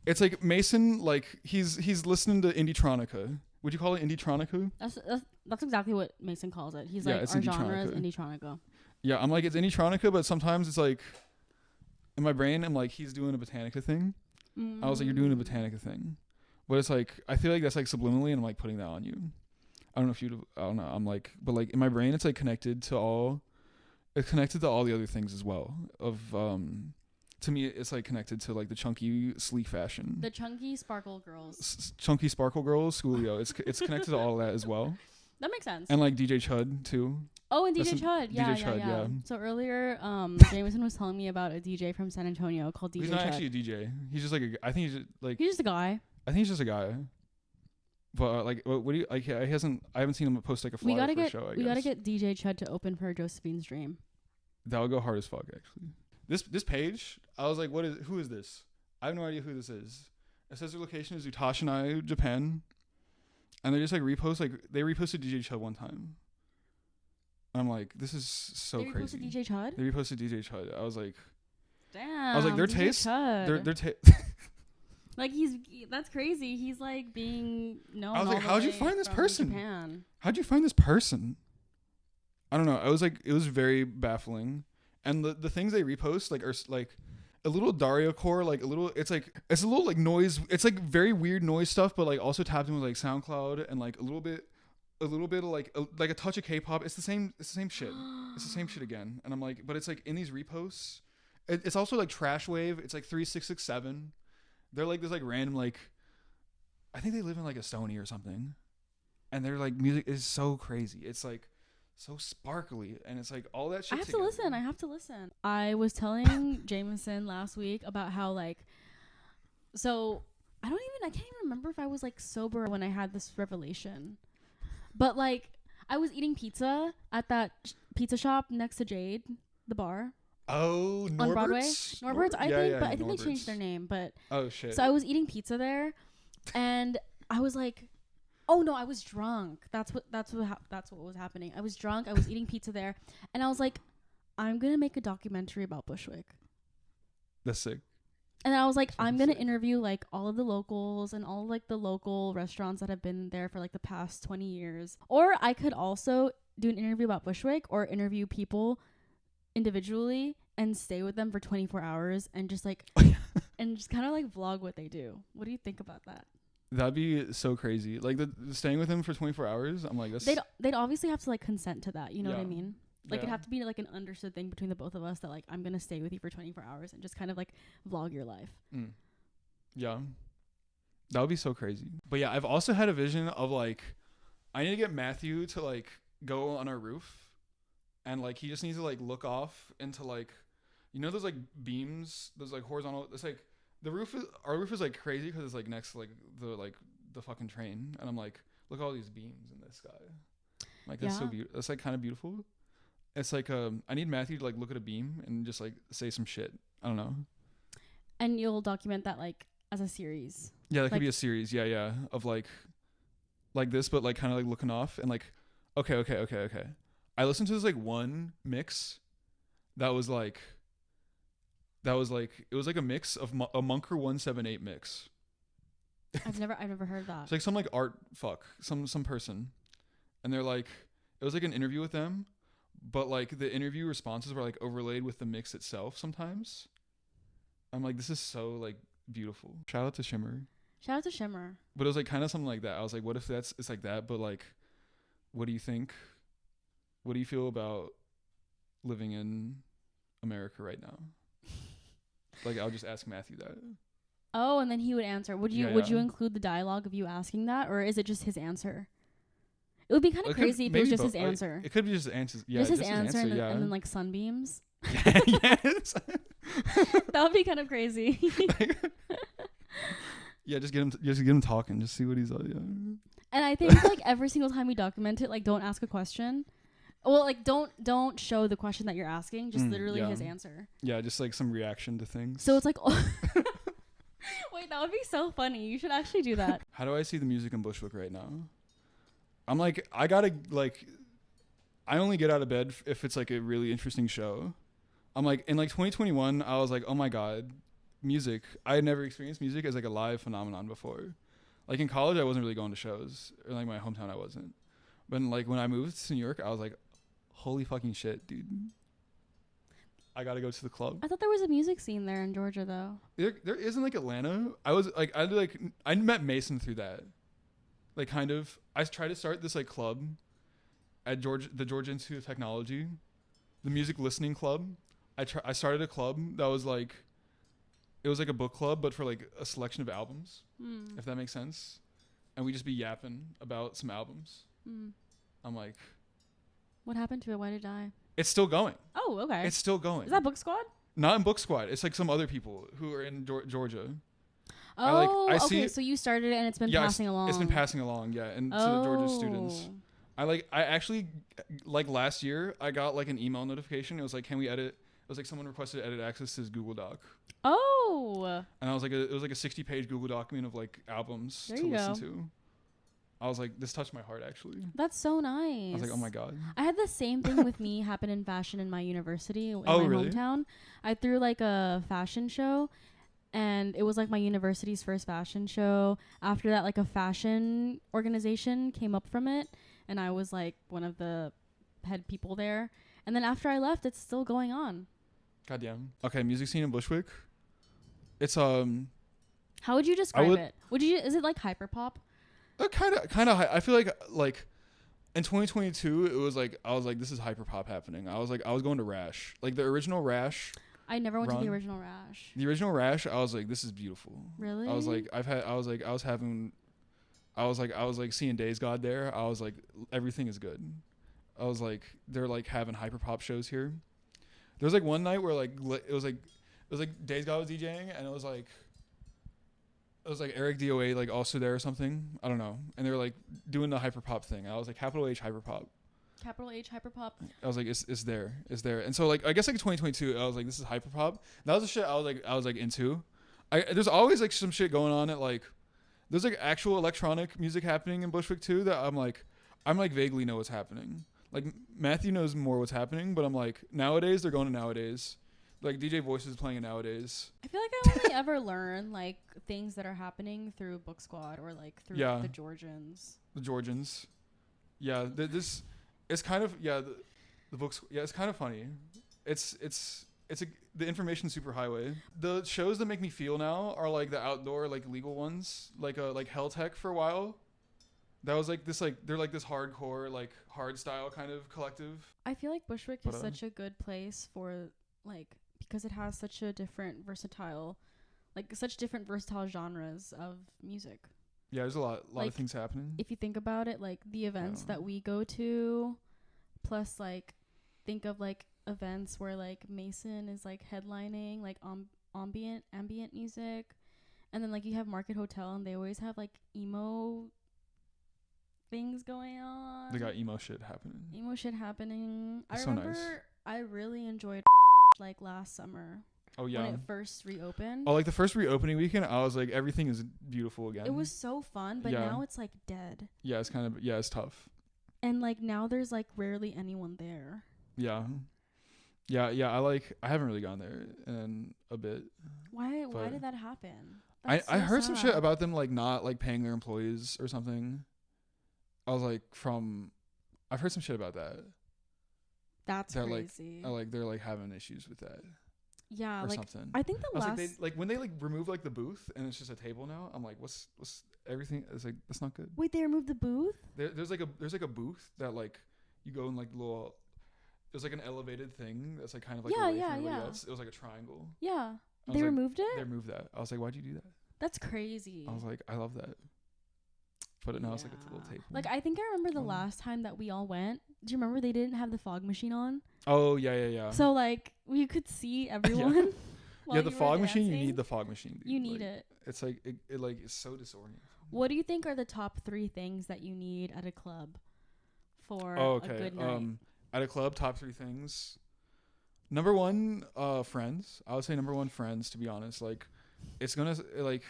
it's like Mason, like he's listening to Indietronica. Would you call it Indietronica? That's exactly what Mason calls it. He's Yeah, like, it's our genre is Indietronica. Indietronica. Yeah, I'm like, it's Indietronica, but sometimes it's like, in my brain, I'm like, he's doing a Botanica thing. I was like, you're doing a Botanica thing. But it's like, I feel like that's like subliminally, and I'm like putting that on you. I don't know if you, I don't know. I'm like, but like in my brain, it's like connected to all the other things as well. To me, it's like connected to like the chunky, sleek fashion. The chunky sparkle girls. Chunky sparkle girls, Schoolio. It's connected to all of that as well. That makes sense. And like DJ Chud too. Oh, and DJ Chud. Yeah, DJ Chud, yeah. So earlier, Jameson was telling me about a DJ from San Antonio called DJ Chud. He's not actually a DJ. He's just like I think he's just like. He's just a guy. I think he's just a guy. But like, what do you like? I haven't seen him post like a flyer for a show. We gotta get DJ Chud to open for Josephine's Dream. That would go hard as fuck, actually. This page, I was like, who is this? I have no idea who this is. It says their location is Utashinai, Japan. And they just like they reposted DJ Chud one time. And I'm like, this is so crazy. They reposted DJ Chud? They reposted DJ Chud. I was like, damn. I was like, their DJ taste, Chud. their taste. Like that's crazy. He's like being known. I was like, how'd you find this person? Japan. How'd you find this person? I don't know. It was very baffling. And the things they repost like are like a little Dario core, like it's a little like noise. It's like very weird noise stuff, but like also tapped in with like SoundCloud and like a little bit of like a touch of K-pop. It's the same shit. It's the same shit again. And I'm like, but it's like in these reposts, it's also like Trash Wave. It's like 3667. They're like this like random like, I think they live in like Estonia or something, and their like music is so crazy. It's like so sparkly, and it's like all that shit. I have to listen. I was telling Jameson last week about how like, so I can't even remember if I was like sober when I had this revelation, but like I was eating pizza at that pizza shop next to Jade, the bar. Oh, Norbert's? On Broadway. Norbert's, I think, but I think Norbert's. they changed their name. But oh shit. So I was eating pizza there, and I was like, oh no, I was drunk. That's what was happening. I was drunk. I was eating pizza there, and I was like, I'm gonna make a documentary about Bushwick. That's sick. And I was like, I'm gonna interview like all of the locals and all like the local restaurants that have been there for like the past 20 years. Or I could also do an interview about Bushwick, or interview people individually and stay with them for 24 hours and just like and just kind of like vlog what they do. What do you think about that? That'd be so crazy. Like the staying with him for 24 hours. I'm like, that's they'd obviously have to like consent to that. You know what I mean? Like it'd Yeah. have to be like an understood thing between the both of us that like I'm gonna stay with you for 24 hours and just kind of like vlog your life. Yeah, that would be so crazy. But yeah, I've also had a vision of like, I need to get Matthew to like go on our roof, and like he just needs to like look off into like, you know, those like beams, those like horizontal. It's like our roof is like crazy because it's like next to like the fucking train, and I'm like, look at all these beams in the sky. Like that's so beautiful. That's like kind of beautiful. It's like I need Matthew to like look at a beam and just like say some shit. I don't know. And you'll document that like as a series. Yeah, that could be a series. Yeah, of like this, but like kind of like looking off and like, okay. I listened to this like one mix that was like it was like a mix of a Munker 178 mix. I've never heard that. It's like some like art some person, and they're like, it was like an interview with them, but like the interview responses were like overlaid with the mix itself sometimes. I'm like, this is so like beautiful. Shout out to Shimmer. But it was like kind of something like that. I was like, what if it's like that, but like, what do you think? What do you feel about living in America right now? Like, I'll just ask Matthew that. Oh, and then he would answer. Would you include the dialogue of you asking that, or is it just his answer? It would be kind of crazy if it was just his answer. It could be just his answer. Yeah, just his answer, and then like sunbeams. Yes. That would be kind of crazy. Yeah, just get him talking. Just see what he's like. Yeah. And I think like every single time we document it, like don't ask a question. Well, like don't show the question that you're asking. Just literally his answer. Yeah, just like some reaction to things. So it's like, wait, that would be so funny. You should actually do that. How do I see the music in Bushwick right now? I'm like, I gotta like, I only get out of bed if it's like a really interesting show. I'm like, in like 2021, I was like, oh my God, music. I had never experienced music as like a live phenomenon before. Like in college, I wasn't really going to shows, or like my hometown, I wasn't. But like when I moved to New York, I was like, holy fucking shit, dude. I gotta go to the club. I thought there was a music scene there in Georgia, though. There isn't like Atlanta. I met Mason through that. Like kind of, I tried to start this like club at the Georgia Institute of Technology, the music listening club. I started a club that was like, it was like a book club, but for like a selection of albums, if that makes sense. And we just be yapping about some albums. I'm like, what happened to it? Why did it die? it's still going. Oh, okay. It's still going. Is that Book Squad? Not in Book Squad. It's like some other people who are in Georgia. Oh, I see okay. So you started it and it's been passing along. It's been passing along, yeah, and to the Georgia students. I actually like last year I got like an email notification. It was like, can we edit? It was like someone requested edit access to his Google Doc. Oh. And I was like, it was like a 60-page Google document of like albums there to you listen go. to. I was like, this touched my heart actually. That's so nice. I was like, oh my god. I had the same thing with me happen in fashion in my university in Oh, my really? hometown. I threw like a fashion show, and it was like my university's first fashion show. After that, like a fashion organization came up from it, and I was like one of the head people there. And then after I left, it's still going on. Goddamn. Okay, music scene in Bushwick. It's How would you describe it? Is it like hyperpop? kind of. I feel like in 2022, it was like I was like, this is hyperpop happening. I was going to Rash, like the original Rash. I never went to the original Rash. The original Rash, I was like, this is beautiful. Really? I was like seeing Days God there. I was like, everything is good. I was like, they're like having hyperpop shows here. There was like one night where like it was like Days God was DJing, and it was like Eric DOA like also there or something. I don't know. And they were like doing the hyperpop thing. And I was like, capital H hyperpop. Capital H hyperpop. I was like, it's there. And so like I guess like 2022, I was like, this is hyperpop. That was the shit I was like into. There's always like some shit going on at like, there's like actual electronic music happening in Bushwick too that I'm like vaguely know what's happening. Like Matthew knows more what's happening, but I'm like, nowadays they're going to nowadays. Like DJ Voice is playing it nowadays. I feel like I only ever learn like things that are happening through Book Squad or like through the Georgians. The Georgians. Yeah, this it's kind of the books. Yeah, it's kind of funny. It's the information superhighway. The shows that make me feel now are like the outdoor like legal ones, like Hell Tech for a while. That was like this they're like this hardcore like hard style kind of collective. I feel like Bushwick is such a good place for like, because it has such a different versatile genres of music. Yeah, there's a lot of things happening. If you think about it, like the events that we go to, plus like think of like events where like Mason is like headlining like ambient music, and then like you have Market Hotel and they always have like emo things going on. They got emo shit happening. I remember so nice. I really enjoyed like last summer. Oh yeah. When it first reopened. Oh, like the first reopening weekend, I was like, everything is beautiful again. It was so fun, but now it's like dead. Yeah, it's tough. And like now there's like rarely anyone there. Yeah. I haven't really gone there in a bit. Why did that happen? I heard some shit about them like not like paying their employees or something. I was like I've heard some shit about that. That's crazy. Like they're like having issues with that. Yeah, or like something. I think the last like when they like remove like the booth and it's just a table now. I'm like, what's everything? It's like that's not good. Wait, they removed the booth? There's like a booth that like you go in like little. There's like an elevated thing that's like kind of like away from everybody else. It was like a triangle. Yeah, they removed it. They removed that. I was like, why'd you do that? That's crazy. I was like, I love that. But now it's like a little table. Like I think I remember the last time that we all went. Do you remember they didn't have the fog machine on? Oh yeah. So like we could see everyone. Yeah, the fog machine. You need the fog machine. Dude. You need it. It's like it like is so disorienting. What do you think are the top 3 things that you need at a club for a good night? At a club, top 3 things. Number 1, friends. I would say number 1, friends. To be honest, like it's gonna like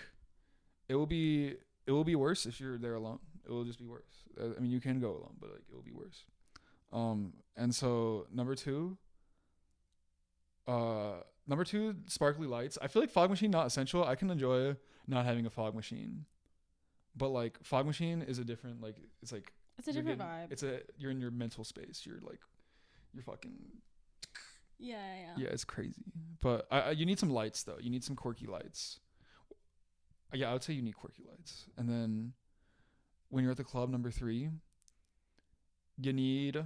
it will be worse if you're there alone. It will just be worse. I mean, you can go alone, but like it will be worse. And so number 2, Number 2, sparkly lights. I feel like fog machine not essential. I can enjoy not having a fog machine, but like fog machine is a different like it's like It's a different vibe. You're in your mental space. You're fucking Yeah. yeah. It's crazy. But you need some lights though. You need some quirky lights. Yeah, I would say you need quirky lights. And then when you're at the club, number 3, you need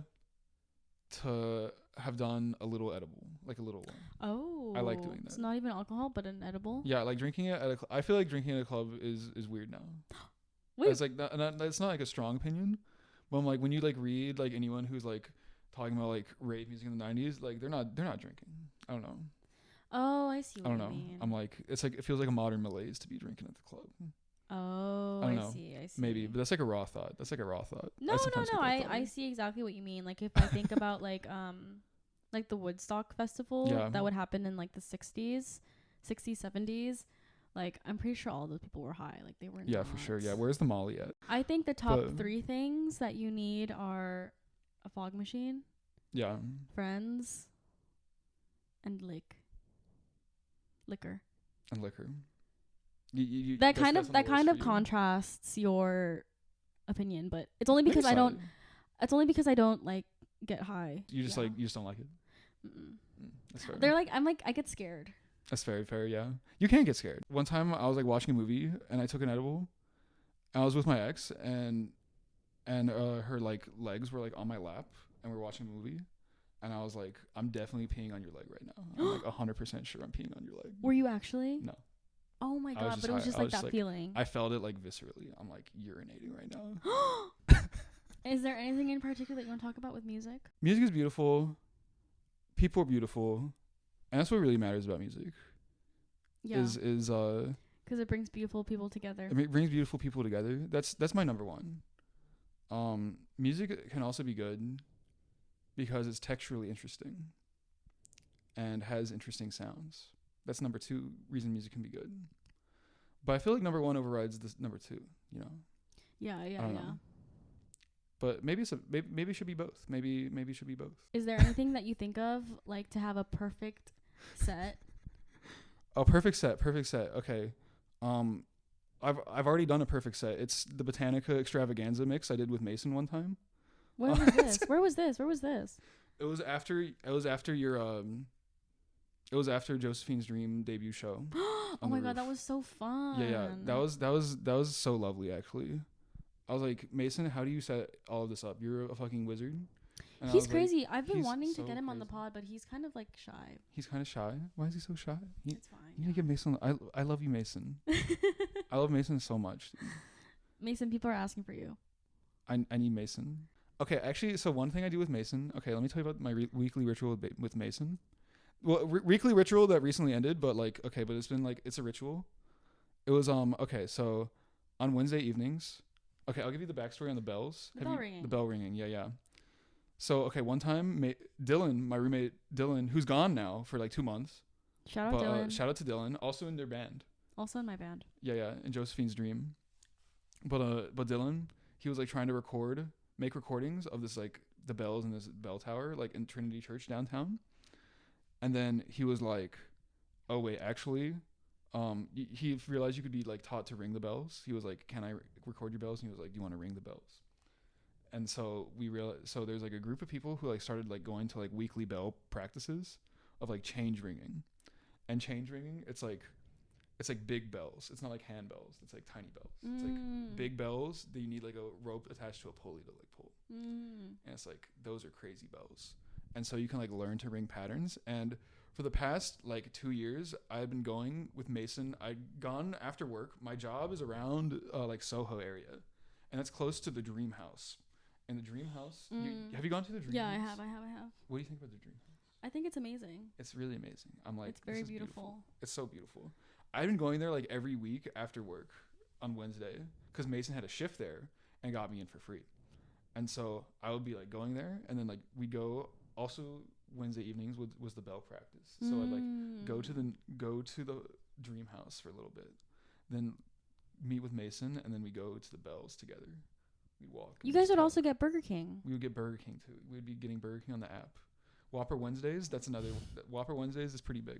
to have done a little edible, like a little one. Oh, I like doing that. It's not even alcohol, but an edible. Yeah, like drinking it at I feel like drinking at a club is weird now. Wait, it's like that's not like a strong opinion, but I'm like when you like read like anyone who's like talking about like rave music in the 90s, like they're not drinking. I don't know. Oh, I see. I don't what know. you mean. I'm like it's like it feels like a modern malaise to be drinking at the club. Oh, I don't know. see. Maybe, but that's like a raw thought. No. I see exactly what you mean. Like if I think about like the Woodstock festival that would happen in like the 60s, 70s. Like I'm pretty sure all those people were high. Like they were. Yeah, for sure. Yeah, where's the Molly at? I think the top 3 things that you need are a fog machine. Yeah. Friends. And liquor. And liquor. That kind of contrasts your opinion, but it's only because I don't. It's only because I don't like get high. You just you just don't like it. That's fair. They're like I get scared. That's very fair. Yeah, you can get scared. One time I was like watching a movie and I took an edible. I was with my ex and her like legs were like on my lap and we were watching a movie. And I was like, I'm definitely peeing on your leg right now. I'm like 100% sure I'm peeing on your leg. Were you actually? No. Oh my god! But it was just like that feeling. I felt it like viscerally. I'm like urinating right now. Is there anything in particular that you want to talk about with music? Music is beautiful. People are beautiful, and that's what really matters about music. Yeah. Is because it brings beautiful people together. It brings beautiful people together. That's my number 1. Music can also be good because it's texturally interesting and has interesting sounds. That's number 2 reason music can be good. But I feel like number 1 overrides this number 2, you know? Yeah. Know. But maybe maybe it should be both. Maybe it should be both. Is there anything that you think of like to have a perfect set? Oh, perfect set. Okay. I've already done a perfect set. It's the Botanica Extravaganza mix I did with Mason one time. Where was this? It was after your It was after Josephine's Dream debut show. Oh my god, that was so fun. Yeah. That was so lovely actually. I was like, Mason, how do you set all of this up? You're a fucking wizard. And he's crazy. I've been wanting to get him on the pod, but he's kind of like shy. He's kind of shy? Why is he so shy? It's fine. You need to get Mason. I love you, Mason. I love Mason so much. Mason, people are asking for you. I need Mason. Okay, actually, so one thing I do with Mason. Okay, let me tell you about my weekly ritual with Mason. Well, weekly ritual that recently ended, but like, okay, but it's been like, it's a ritual. It was, okay, so on Wednesday evenings, okay, I'll give you the backstory on the bells. The bell ringing. The bell ringing, yeah. So, okay, one time, Dylan, my roommate Dylan, who's gone now for like 2 months. Shout out Dylan. Shout out to Dylan, also in their band. Also in my band. Yeah, in Josephine's Dream. But Dylan, he was like trying to make recordings of this like the bells in this bell tower, like in Trinity Church downtown. And then he was like, oh wait, actually, he realized you could be like taught to ring the bells. He was like, can I record your bells? And he was like, do you want to ring the bells? And so we realized, so there's like a group of people who like started like going to like weekly bell practices of like change ringing. And change ringing, it's like big bells. It's not like hand bells. It's like tiny bells. It's like big bells that you need like a rope attached to a pulley to like pull. And it's like, those are crazy bells. And so you can like learn to ring patterns. And for the past like 2 years, I've been going with Mason. I'd gone after work. My job is around like Soho area. And that's close to the Dream House. And the Dream House, have you gone to the Dream House? Yeah, I have. What do you think about the Dream House? I think it's amazing. It's really amazing. I'm like, it's very beautiful. It's so beautiful. I've been going there like every week after work on Wednesday because Mason had a shift there and got me in for free. And so I would be like going there, and then like we go. Also Wednesday evenings was the bell practice. So I'd like go to the Dream House for a little bit, then meet with Mason, and then we go to the bells together. We walk. You guys would also get Burger King. We would get Burger King too. We'd be getting Burger King on the app. Whopper Wednesdays. That's another. Whopper Wednesdays is pretty big.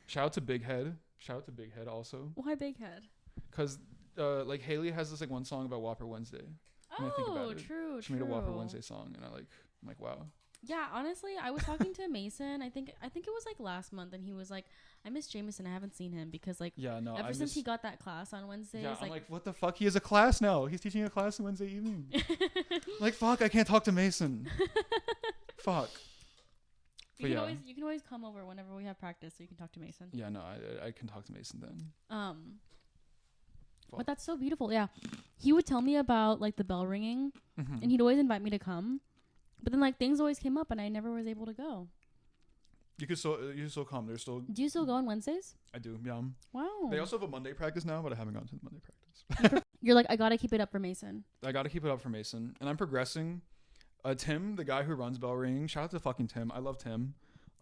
Shout out to Big Head. Shout out to Big Head also. Why Big Head? Because like Haley has this like one song about Whopper Wednesday. When I think about it. True. She made a Whopper Wednesday song, and I'm like, wow. Yeah, honestly, I was talking to Mason. I think it was like last month, and he was like, "I miss Jameson. I haven't seen him because like ever since he got that class on Wednesdays." Yeah, I'm like, what the fuck? He has a class now. He's teaching a class on Wednesday evening. Like, fuck, I can't talk to Mason. Fuck. You can always come over whenever we have practice, so you can talk to Mason. Yeah, no, I can talk to Mason then. But that's so beautiful. Yeah, he would tell me about like the bell ringing, and he'd always invite me to come. But then like things always came up, and I never was able to go. You still come. There's still. Do you still go on Wednesdays? I do. Yeah. Wow. They also have a Monday practice now, but I haven't gone to the Monday practice. You're like, I gotta keep it up for Mason. I gotta keep it up for Mason, and I'm progressing. Tim, the guy who runs bell ringing, shout out to fucking Tim. I love Tim.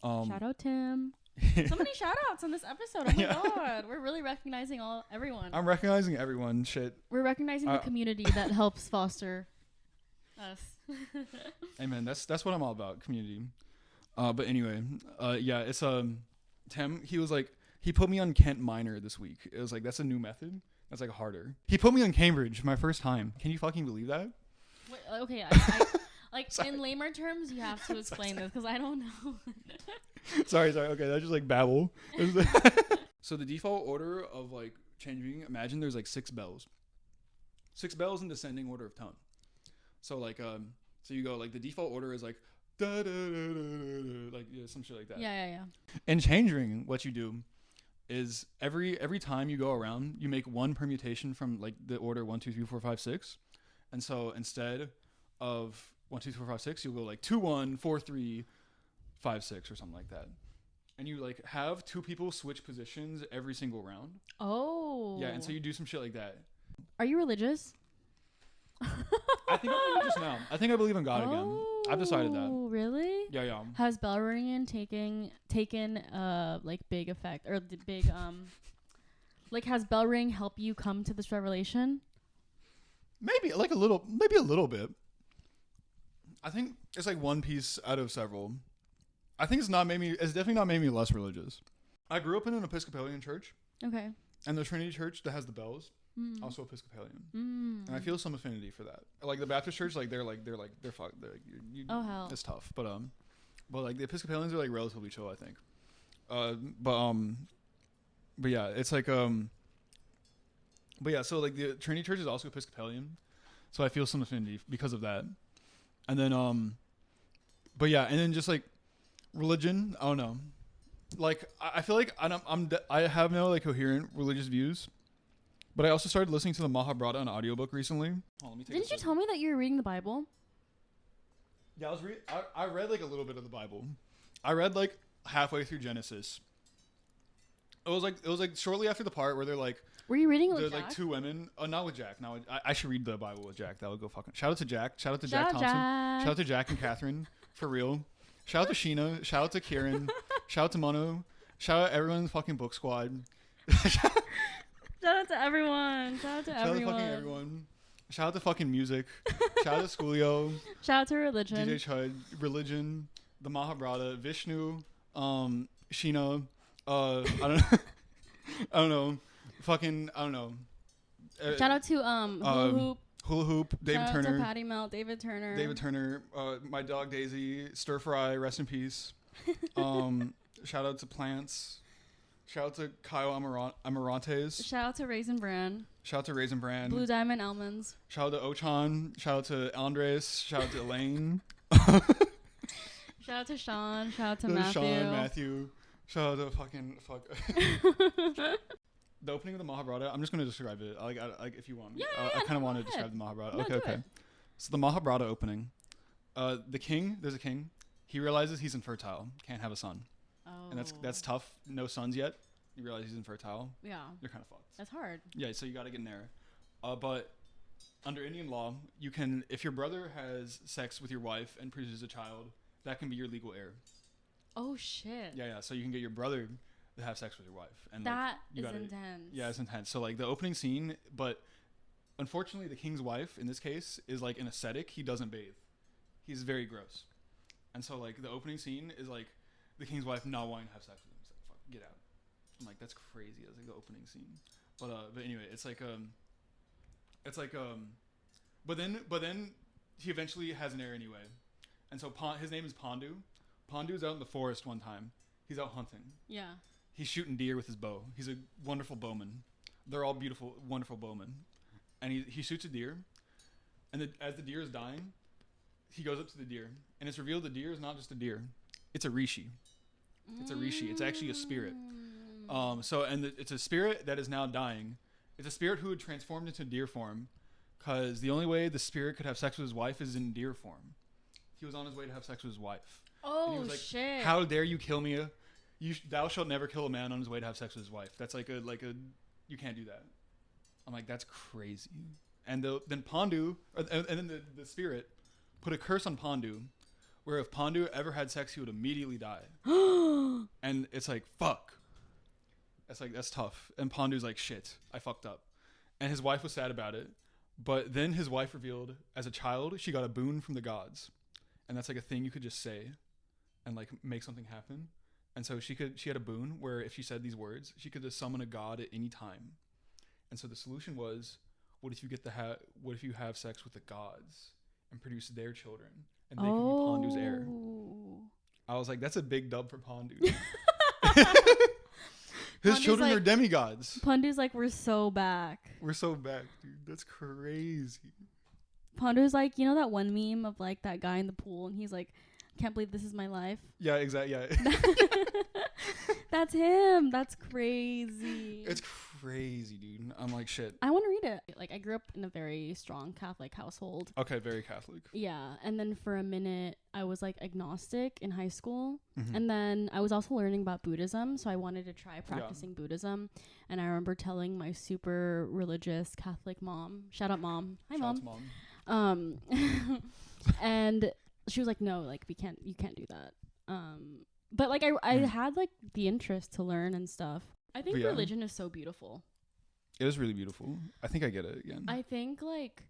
Shout out Tim. So many shout outs on this episode. Oh my god. We're really recognizing everyone. I'm recognizing everyone. Shit. We're recognizing the community that helps foster us. Amen. That's what I'm all about. Community. But anyway, yeah, it's Tim, he was like, he put me on Kent Minor this week. It was like, that's a new method. That's like harder. He put me on Cambridge my first time. Can you fucking believe that? Wait, okay, I like in lamer terms, you have to explain this because I don't know. sorry. Okay, that's just like babble. So the default order of like changing, imagine there's like 6 bells. 6 bells in descending order of tone. So like so you go like the default order is like da, da, da, da, da, like some shit like that. Yeah. In change ring, what you do is every time you go around, you make one permutation from like the order 1 2 3 4 5 6. And so instead of 1 2 3 4 5 6, you'll go like 2 1 4 3 5 6 or something like that. And you like have 2 people switch positions every single round. Oh. Yeah, and so you do some shit like that. Are you religious? I think I'm religious now. I think I believe in God again. I've decided that. Oh, really? Yeah. Has bell ringing taken like big effect or the big like has bell ring help you come to this revelation? Maybe a little bit. I think it's like one piece out of several. I think it's definitely not made me less religious. I grew up in an Episcopalian church. Okay. And the Trinity Church that has the bells, also Episcopalian. And I feel some affinity for that. Like the Baptist Church, like they're fucked. Oh hell. It's tough, but like the Episcopalians are like relatively chill, I think. But yeah, it's like But yeah, so like the Trinity Church is also Episcopalian, so I feel some affinity because of that. And then but yeah, and then just like religion, I don't know. Like I feel like I have no like coherent religious views, but I also started listening to the Mahabharata on audiobook recently. Didn't you tell me that you were reading the Bible? Yeah, I read like a little bit of the Bible. I read like halfway through Genesis. It was like shortly after the part where they're like. Were you reading it with Jack? There's like 2 women. Oh, not with Jack. Now I should read the Bible with Jack. That would go fucking. Shout out to Jack. Shout out to Jack Thompson. Shout out to Jack and Catherine for real. Shout out to Sheena. Shout out to Kieran. Shout out to Mono. Shout out everyone in the fucking book squad. Shout out to everyone. Shout out to everyone. Shout out to fucking everyone. Shout out to fucking music. Shout out to Schoolio. Shout out to religion. DJ Chud. Religion. The Mahabharata. Vishnu. Sheena. I don't know. Fucking, I don't know. Shout out to Hula Hoop. David Shout Turner. Shout out to Patty Melt. David Turner. My dog Daisy. Stir Fry. Rest in peace. Shout out to Plants. Shout out to Kyle Amarantes. Shout out to Raisin Bran. Blue Diamond Almonds. Shout out to Ochan. Shout out to Andres. Shout out to Elaine. Shout out to Sean. Shout out to Matthew. Shout out to fucking fuck. The opening of the Mahabharata, I'm just going to describe it. Like if you want me. I kind of want to describe the Mahabharata. No, okay. So the Mahabharata opening. There's a king. He realizes he's infertile. Can't have a son. Oh. And that's tough. No sons yet. You realize he's infertile. Yeah. You're kind of fucked. That's hard. Yeah, so you got to get in there. But under Indian law, you can, if your brother has sex with your wife and produces a child, that can be your legal heir. Oh shit. Yeah. So you can get your brother to have sex with your wife, and that is intense. Yeah, it's intense. So like the opening scene, but unfortunately, the king's wife in this case is like an ascetic. He doesn't bathe. He's very gross. And so like the opening scene is like the king's wife not wanting to have sex with him. He's like, fuck, get out. I'm like, that's crazy. That's like the opening scene. But anyway, but then he eventually has an heir anyway. And so his name is Pandu. Pandu's out in the forest one time. He's out hunting. Yeah. He's shooting deer with his bow. He's a wonderful bowman. They're all beautiful, wonderful bowmen. And he shoots a deer. And as the deer is dying, he goes up to the deer. And it's revealed the deer is not just a deer. It's a rishi. It's a rishi. It's actually a spirit. It's a spirit that is now dying. It's a spirit who had transformed into deer form, because the only way the spirit could have sex with his wife is in deer form. He was on his way to have sex with his wife. Oh, and he was like, shit. How dare you kill me? Thou shalt never kill a man on his way to have sex with his wife. That's like a you can't do that. I'm like, that's crazy. And then Pandu, and then the spirit put a curse on Pandu, where if Pandu ever had sex, he would immediately die. And it's like, fuck. That's tough. And Pandu's like, shit, I fucked up. And his wife was sad about it. But then his wife revealed, as a child, she got a boon from the gods. And that's like a thing you could just say and like make something happen. And so she had a boon where if she said these words, she could just summon a god at any time. And so the solution was, what if you have sex with the gods and produce their children, and they could be Pandu's heir? I was like, that's a big dub for Pandu. His Pandu's children like, are demigods. Pandu's like, we're so back. We're so back, dude. That's crazy. Pandu's like, you know that one meme of like that guy in the pool, and he's like, can't believe this is my life. Yeah, exactly. Yeah. That's him. That's crazy. It's crazy, dude. I'm like, shit. I want to read it. Like, I grew up in a very strong Catholic household. Okay, very Catholic. Yeah, and then for a minute, I was like agnostic in high school. Mm-hmm. And then I was also learning about Buddhism, so I wanted to try practicing Buddhism. And I remember telling my super religious Catholic mom, shout out mom. Hi, Shout mom. out to mom. And she was like, no, like you can't do that. But like I had like the interest to learn and stuff. I think religion is so beautiful. It is really beautiful. I think I get it again. I think like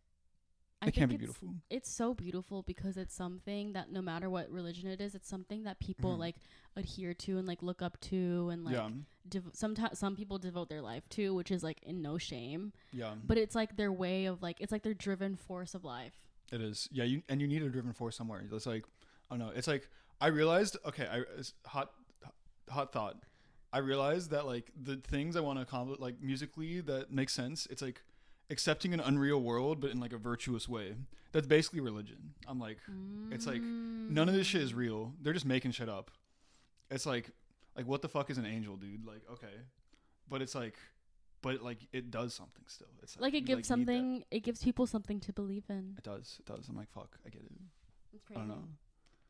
it can be beautiful. It's so beautiful because it's something that no matter what religion it is, it's something that people like adhere to and like look up to, and like sometimes some people devote their life to, which is like in no shame. Yeah. But it's like their way of like, it's like their driven force of life. It is. Yeah. You need a driven force somewhere. It's like, I don't know. It's like, I realized, hot thought. I realized that like the things I want to accomplish, like musically, that makes sense. It's like accepting an unreal world, but in like a virtuous way. That's basically religion. I'm like, it's like none of this shit is real. They're just making shit up. It's like what the fuck is an angel, dude? Like, okay, but it's like, it does something still. It's like it gives something. It gives people something to believe in. It does. I'm like, fuck, I get it. It's crazy. I don't know.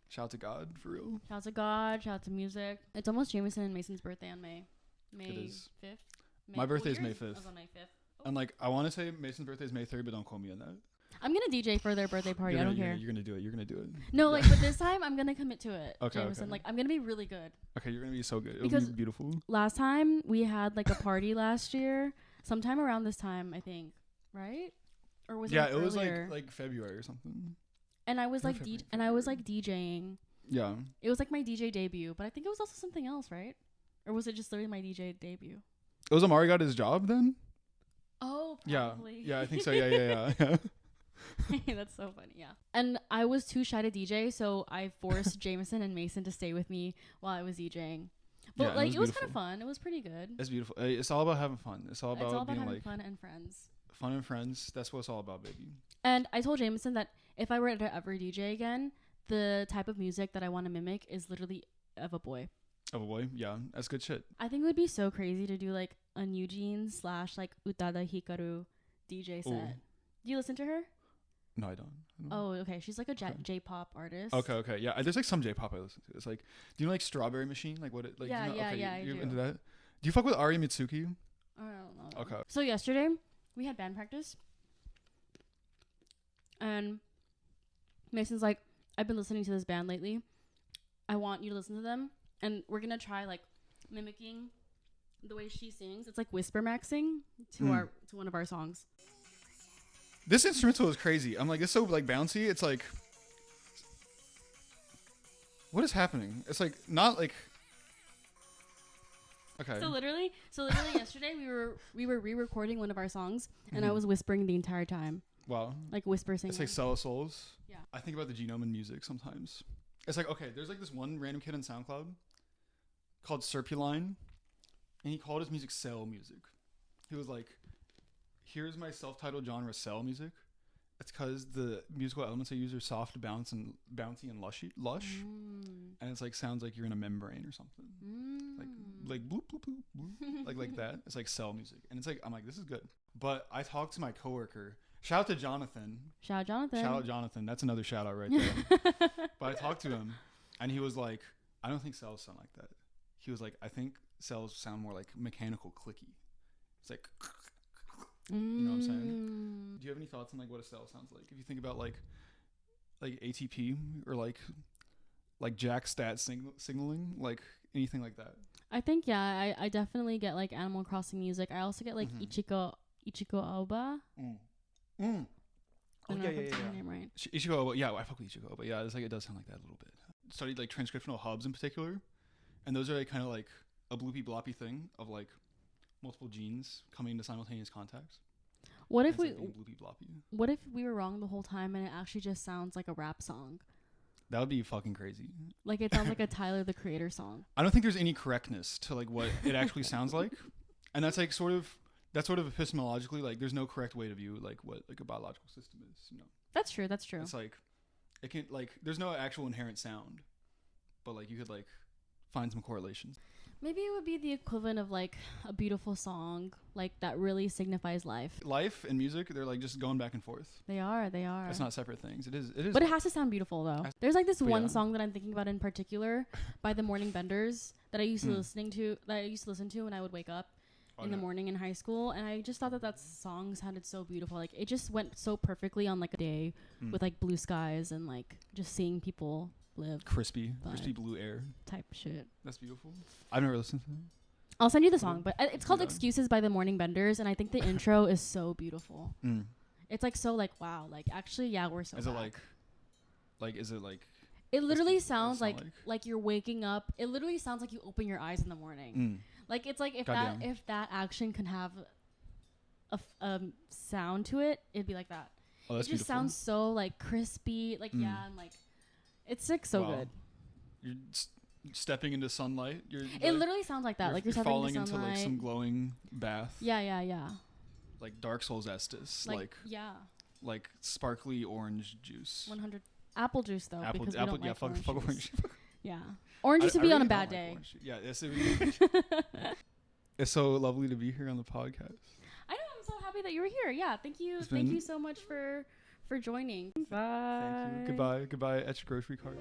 Shout out to God, for real. Shout out to God. Shout out to music. It's almost Jameson and Mason's birthday on May 5th. My birthday is May 5th. I was on May 5th. Oh. And like, I want to say Mason's birthday is May 3rd, but don't quote me on that. I'm gonna DJ for their birthday party. I don't care. You're gonna do it. You're gonna do it. No, like, but this time I'm gonna commit to it. Okay. Jameson. Okay. Like, I'm gonna be really good. Okay, you're gonna be so good. It'll be beautiful. Last time we had like a party last year, sometime around this time, I think, right? Or was it? Yeah, it was like February or something. And I was like DJing. Yeah. It was like my DJ debut, but I think it was also something else, right? Or was it just literally my DJ debut? It was Amari got his job then? Oh, probably. Yeah, I think so. Yeah. That's so funny, yeah. And I was too shy to DJ, so I forced Jameson and Mason to stay with me while I was DJing. But like, it was kind of fun. It was pretty good. It's beautiful. It's all about having fun. It's all about being having like fun and friends. Fun and friends. That's what it's all about, baby. And I told Jameson that if I were to ever DJ again, the type of music that I want to mimic is literally of a boy. Of a boy? Yeah. That's good shit. I think it would be so crazy to do like a New Jeans / like Utada Hikaru DJ set. Ooh. Do you listen to her? No, I don't. Oh, okay. She's like a J-pop artist. Okay. Yeah. There's like some J-pop I listen to. It's like, do you know like Strawberry Machine? Like what it like? Yeah, you know, yeah. You're into that? Do you fuck with Ari Mitsuki? I don't know. Okay. So yesterday we had band practice, and Mason's like, I've been listening to this band lately. I want you to listen to them, and we're gonna try like mimicking the way she sings. It's like whisper maxing to one of our songs. This instrumental is crazy. I'm like, it's so like bouncy. It's like, What is happening? It's like not like. Okay. So literally yesterday we were re-recording one of our songs, and I was whispering the entire time. Wow. Like whisper singing. It's like Cell of Souls. Yeah. I think about the genome in music sometimes. It's like, okay, there's like this one random kid on SoundCloud called Serpuline, and he called his music cell music. He was like, here's my self-titled genre, cell music. It's because the musical elements I use are soft, bouncy, and lush. And it's like sounds like you're in a membrane or something. Like bloop, bloop, bloop, bloop. like that. It's like cell music. And it's like, I'm like, this is good. But I talked to my coworker. Shout out to Jonathan. Shout out Jonathan. That's another shout out right there. But I talked to him, and he was like, I don't think cells sound like that. He was like, I think cells sound more like mechanical clicky. It's like, you know what I'm saying? Do you have any thoughts on like what a cell sounds like? If you think about like ATP or like jack stat signaling, like anything like that. I think I definitely get like Animal Crossing music. I also get like Ichiko Aoba. Oh, I don't know if I'm saying her name right. Ichiko Aoba, yeah, I fuck with Ichiko Aoba. Yeah, it's like it does sound like that a little bit. Studied like transcriptional hubs in particular, and those are like kind of like a bloopy bloppy thing of like multiple genes coming into simultaneous contacts. What if like bloopy bloppy? What if we were wrong the whole time and it actually just sounds like a rap song? That would be fucking crazy. Like it sounds like a Tyler the Creator song. I don't think there's any correctness to like what it actually sounds like, and that's like sort of epistemologically like there's no correct way to view like what like a biological system is. You know. That's true. It's like it can like there's no actual inherent sound, but like you could like find some correlations. Maybe it would be the equivalent of like a beautiful song like that really signifies life. Life and music, they're like just going back and forth. They are. It's not separate things. It is. But it has to sound beautiful though. There's like this one song that I'm thinking about in particular by the Morning Benders that I used to listen to when I would wake up in the morning in high school, and I just thought that song sounded so beautiful. Like it just went so perfectly on like a day with like blue skies and like just seeing people live crispy blue air type shit. That's beautiful. I've never listened to it. I'll send you the song, but it's called Excuses by the Morning Benders, and I think the intro is so beautiful. It's like so like wow, like actually yeah, we're so. Is it is it like? It literally sounds like you're waking up. It literally sounds like you open your eyes in the morning. Like it's like if that action can have a sound to it, it'd be like that. Oh, that's it just sounds so like crispy, like yeah, and like it's like so good. You're stepping into sunlight. It literally sounds like that. Like you're falling into like some glowing bath. Yeah. Like Dark Souls Estus. Like sparkly orange juice. 100 apple juice though. Apple, because we don't like fuck orange. Yeah. Orange juice would be on a bad day. Yeah, yes, it's so lovely to be here on the podcast. I know. I'm so happy that you were here. Yeah. Thank you so much for joining. Bye. Thank you. Goodbye. ETCHED GROCERY CART.